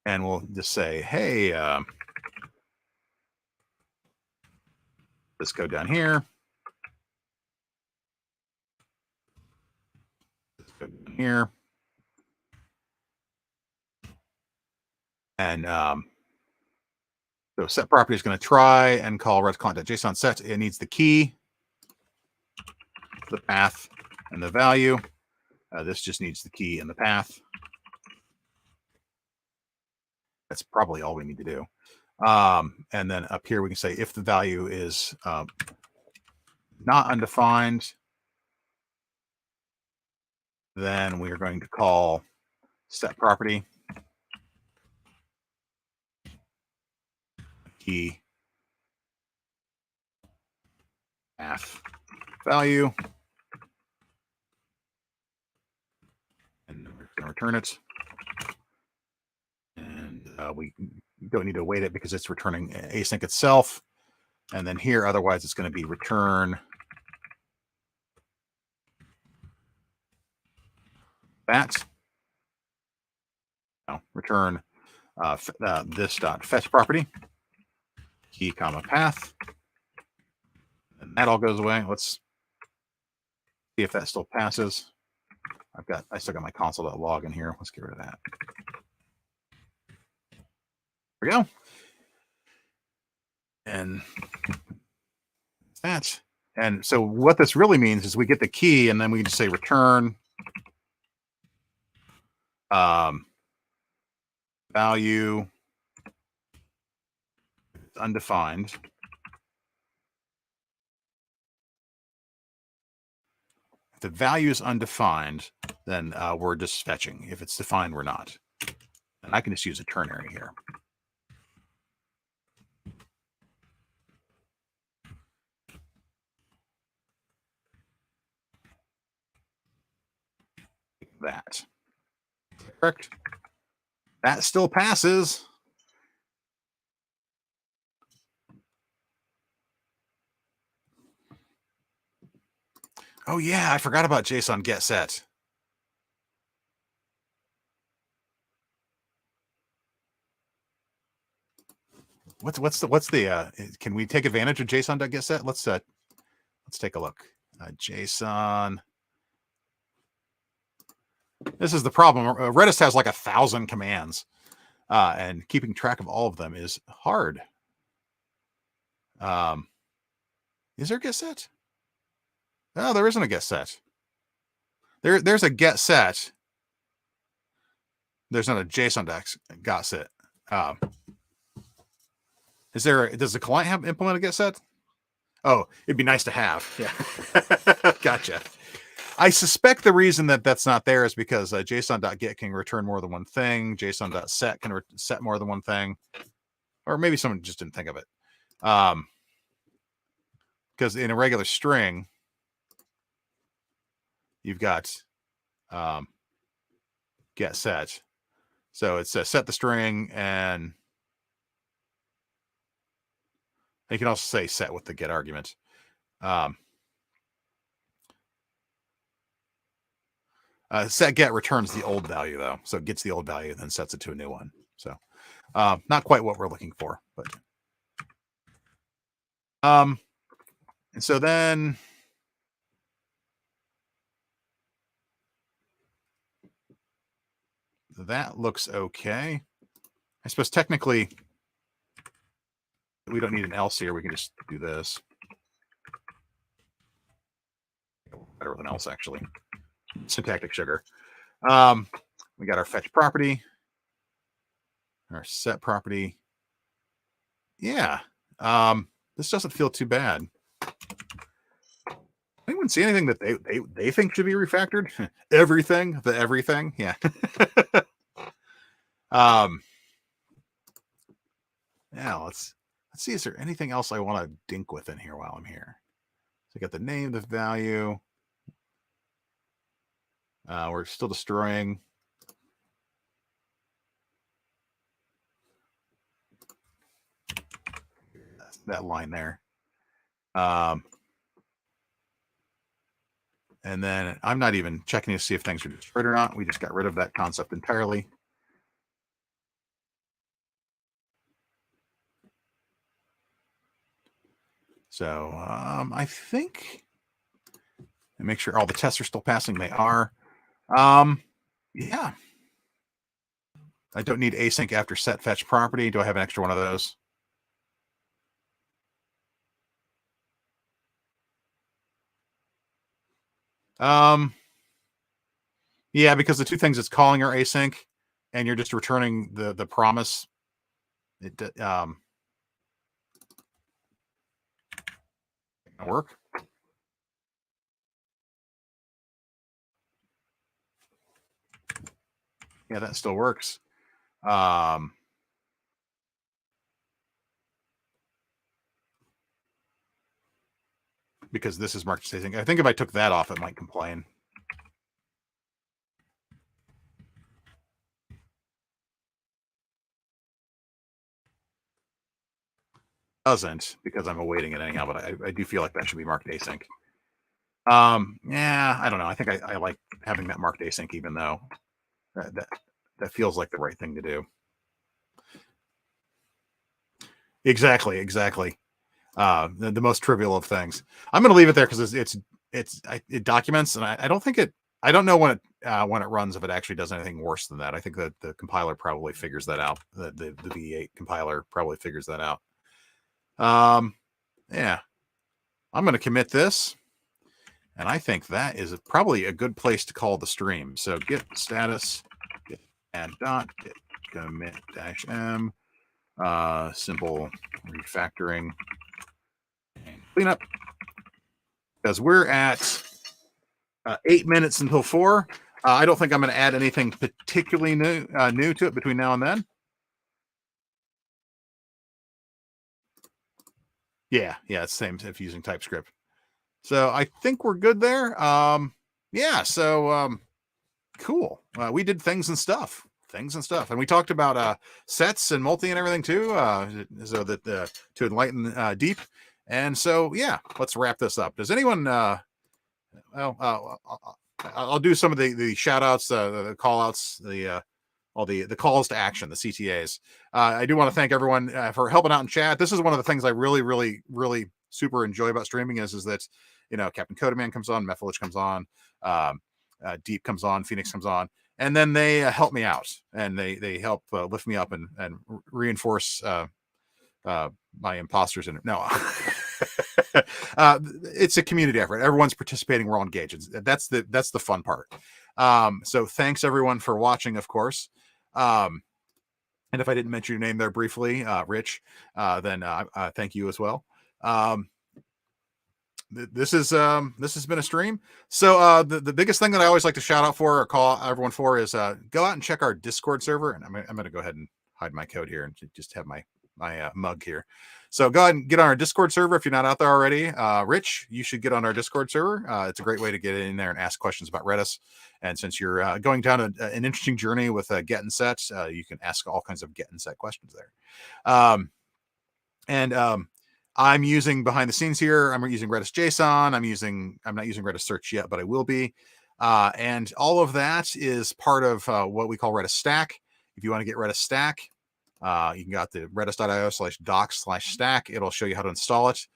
And we'll just say, hey, let's go down here. Let's go down here. And so set property is going to try and call rediscont.json set. It needs the key, the path, and the value. This just needs the key and the path. That's probably all we need to do. And then up here, we can say if the value is not undefined, then we are going to call set property key path value, and return it. And we don't need to wait it because it's returning async itself. And then here, otherwise, it's going to be return that. No, return this dot fetch property, key comma path. And that all goes away. Let's see if that still passes. I still got my console.log in here. Let's get rid of that. There we go. And that. And so what this really means is we get the key and then we just say return value undefined. If the value is undefined, then we're just fetching. If it's defined, we're not. And I can just use a ternary here. That. Correct. That still passes. Oh yeah, I forgot about JSON get set. What's the can we take advantage of JSON.getSet? Let's take a look. JSON. This is the problem. Redis has like 1,000 commands, and keeping track of all of them is hard. Is there getSet? No, there isn't a getSet. There's a getSet. There's not a JSON.getSet. Does the client have implement a getSet? Oh, it'd be nice to have. Yeah. Gotcha. I suspect the reason that that's not there is because JSON.get can return more than one thing. JSON.set can set more than one thing. Or maybe someone just didn't think of it. Because in a regular string, you've got get set. So it's set the string, and you can also say set with the get argument. Set get returns the old value though, so it gets the old value and then sets it to a new one. So not quite what we're looking for, but and so then that looks okay. I suppose technically we don't need an else here. We can just do this. Better than else, actually. Syntactic sugar. We got our fetch property, our set property. Yeah. This doesn't feel too bad. Anyone see anything that they think should be refactored? Everything. Yeah. Yeah, let's see, is there anything else I want to dink with in here while I'm here? So I got the name, the value. We're still destroying. That line there. And then I'm not even checking to see if things are destroyed or not. We just got rid of that concept entirely. So I think, and make sure all the tests are still passing. They are. Yeah. I don't need async after set fetch property. Do I have an extra one of those? Yeah, because the two things it's calling are async, and you're just returning the promise. It work. Yeah, that still works. because this is marked as async. I think if I took that off, it might complain. Doesn't, because I'm awaiting it anyhow, but I do feel like that should be marked async. Yeah, I don't know. I think I like having that marked async, even though that feels like the right thing to do. Exactly. The most trivial of things. I'm going to leave it there because it documents, and I don't think I don't know when it runs, if it actually does anything worse than that. I think that the compiler probably figures that out. The V8 compiler probably figures that out. Yeah, I'm going to commit this, and I think that is probably a good place to call the stream. So git status git add dot git commit -m simple refactoring and cleanup, because we're at 8 minutes until 4. I don't think I'm going to add anything particularly new to it between now and then. Yeah, it's the same if using TypeScript. So I think we're good there. Yeah, so cool. We did things and stuff, and we talked about sets and multi and everything too, so that to enlighten deep. And so yeah, let's wrap this up. Does anyone? I'll do some of the shout outs, the call outs, all the calls to action, the CTAs. I do want to thank everyone for helping out in chat. This is one of the things I really super enjoy about streaming is that, Captain Codeman comes on, Mephilich comes on, Deep comes on, Phoenix comes on, and then they help me out, and they help lift me up and reinforce my imposters. And no, it's a community effort. Everyone's participating. We're all engaged. That's the fun part. So thanks everyone for watching, of course. And if I didn't mention your name there briefly, Rich, then thank you as well. This has been a stream. So the biggest thing that I always like to shout out for or call everyone for is go out and check our Discord server. And I'm going to go ahead and hide my code here and just have my mug here. So go ahead and get on our Discord server if you're not out there already. Rich, you should get on our Discord server. It's a great way to get in there and ask questions about Redis. And since you're going down an interesting journey with get and set, you can ask all kinds of get and set questions there. I'm using behind the scenes here. I'm using Redis JSON. I'm not using Redis search yet, but I will be. And all of that is part of what we call Redis Stack. If you want to get Redis Stack, you can go out to redis.io/docs/stack. It'll show you how to install it.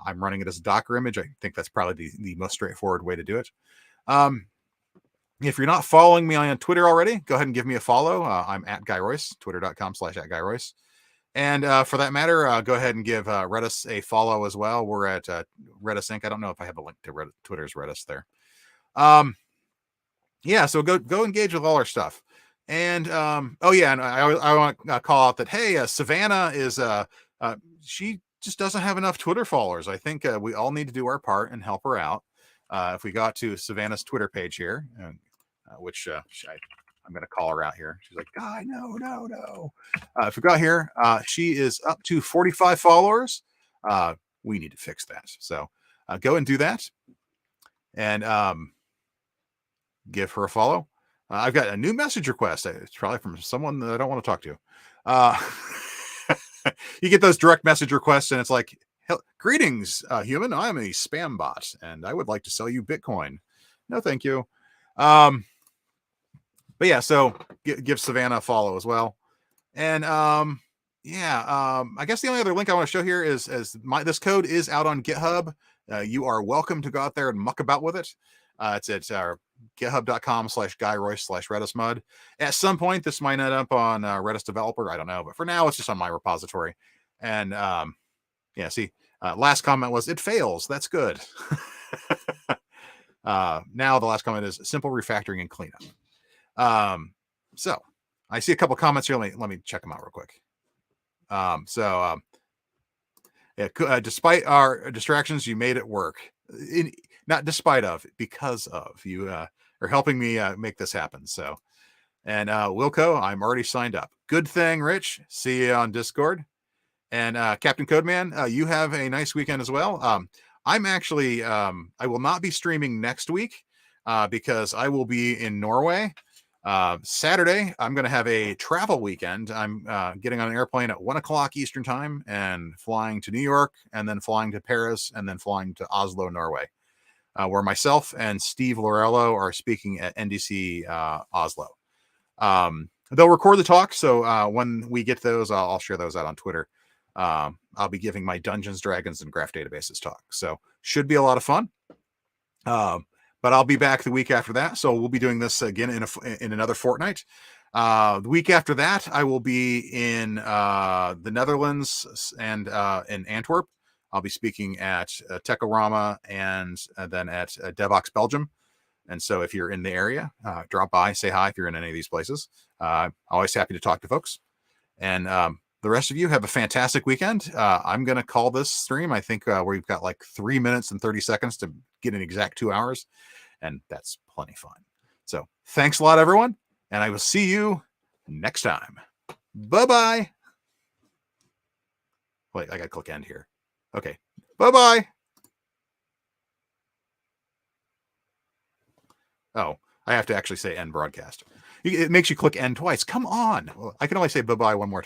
I'm running it as a Docker image. I think that's probably the most straightforward way to do it. If you're not following me on Twitter already, go ahead and give me a follow. I'm at Guy Royce, twitter.com/@Guy Royce. And for that matter, go ahead and give Redis a follow as well. We're at Redis Inc. I don't know if I have a link to Twitter's Redis there. Yeah, so go engage with all our stuff. And and I want to call out that, hey, Savannah is she just doesn't have enough Twitter followers. I think we all need to do our part and help her out. If we got to Savannah's Twitter page here, which I'm going to call her out here. She's like, Guy, no. If we got here, she is up to 45 followers. We need to fix that. So go and do that. And give her a follow. I've got a new message request. It's probably from someone that I don't want to talk to. You get those direct message requests, and it's like, greetings, human. I am a spam bot, and I would like to sell you Bitcoin. No, thank you. But yeah, so give Savannah a follow as well. And I guess the only other link I want to show here is this code is out on GitHub. You are welcome to go out there and muck about with it. It's at github.com/GuyRoyce/RedisMUD. At some point, this might end up on Redis Developer. I don't know, but for now, it's just on my repository. And last comment was, it fails. That's good. Now the last comment is simple refactoring and cleanup. So I see a couple comments here. Let me check them out real quick. Despite our distractions, you made it work. Not despite of, because of. You are helping me make this happen. So, and Wilco, I'm already signed up. Good thing, Rich. See you on Discord. And Captain Codeman, you have a nice weekend as well. I'm actually, I will not be streaming next week because I will be in Norway. Saturday, I'm going to have a travel weekend. I'm getting on an airplane at 1 o'clock Eastern time and flying to New York, and then flying to Paris, and then flying to Oslo, Norway, where myself and Steve Lorello are speaking at NDC Oslo. They'll record the talk, so when we get those, I'll share those out on Twitter. I'll be giving my Dungeons, Dragons, and Graph Databases talk, so should be a lot of fun. But I'll be back the week after that, so we'll be doing this again in another fortnight. The week after that, I will be in the Netherlands and in Antwerp. I'll be speaking at Techorama and then at Devox Belgium. And so if you're in the area, drop by, say hi if you're in any of these places. Always happy to talk to folks. And the rest of you have a fantastic weekend. I'm going to call this stream. I think we've got like 3 minutes and 30 seconds to get an exact 2 hours. And that's plenty fun. So thanks a lot, everyone. And I will see you next time. Bye-bye. Wait, I got to click end here. Okay. Bye-bye. Oh, I have to actually say end broadcast. It makes you click end twice. Come on. Well, I can only say bye-bye one more time.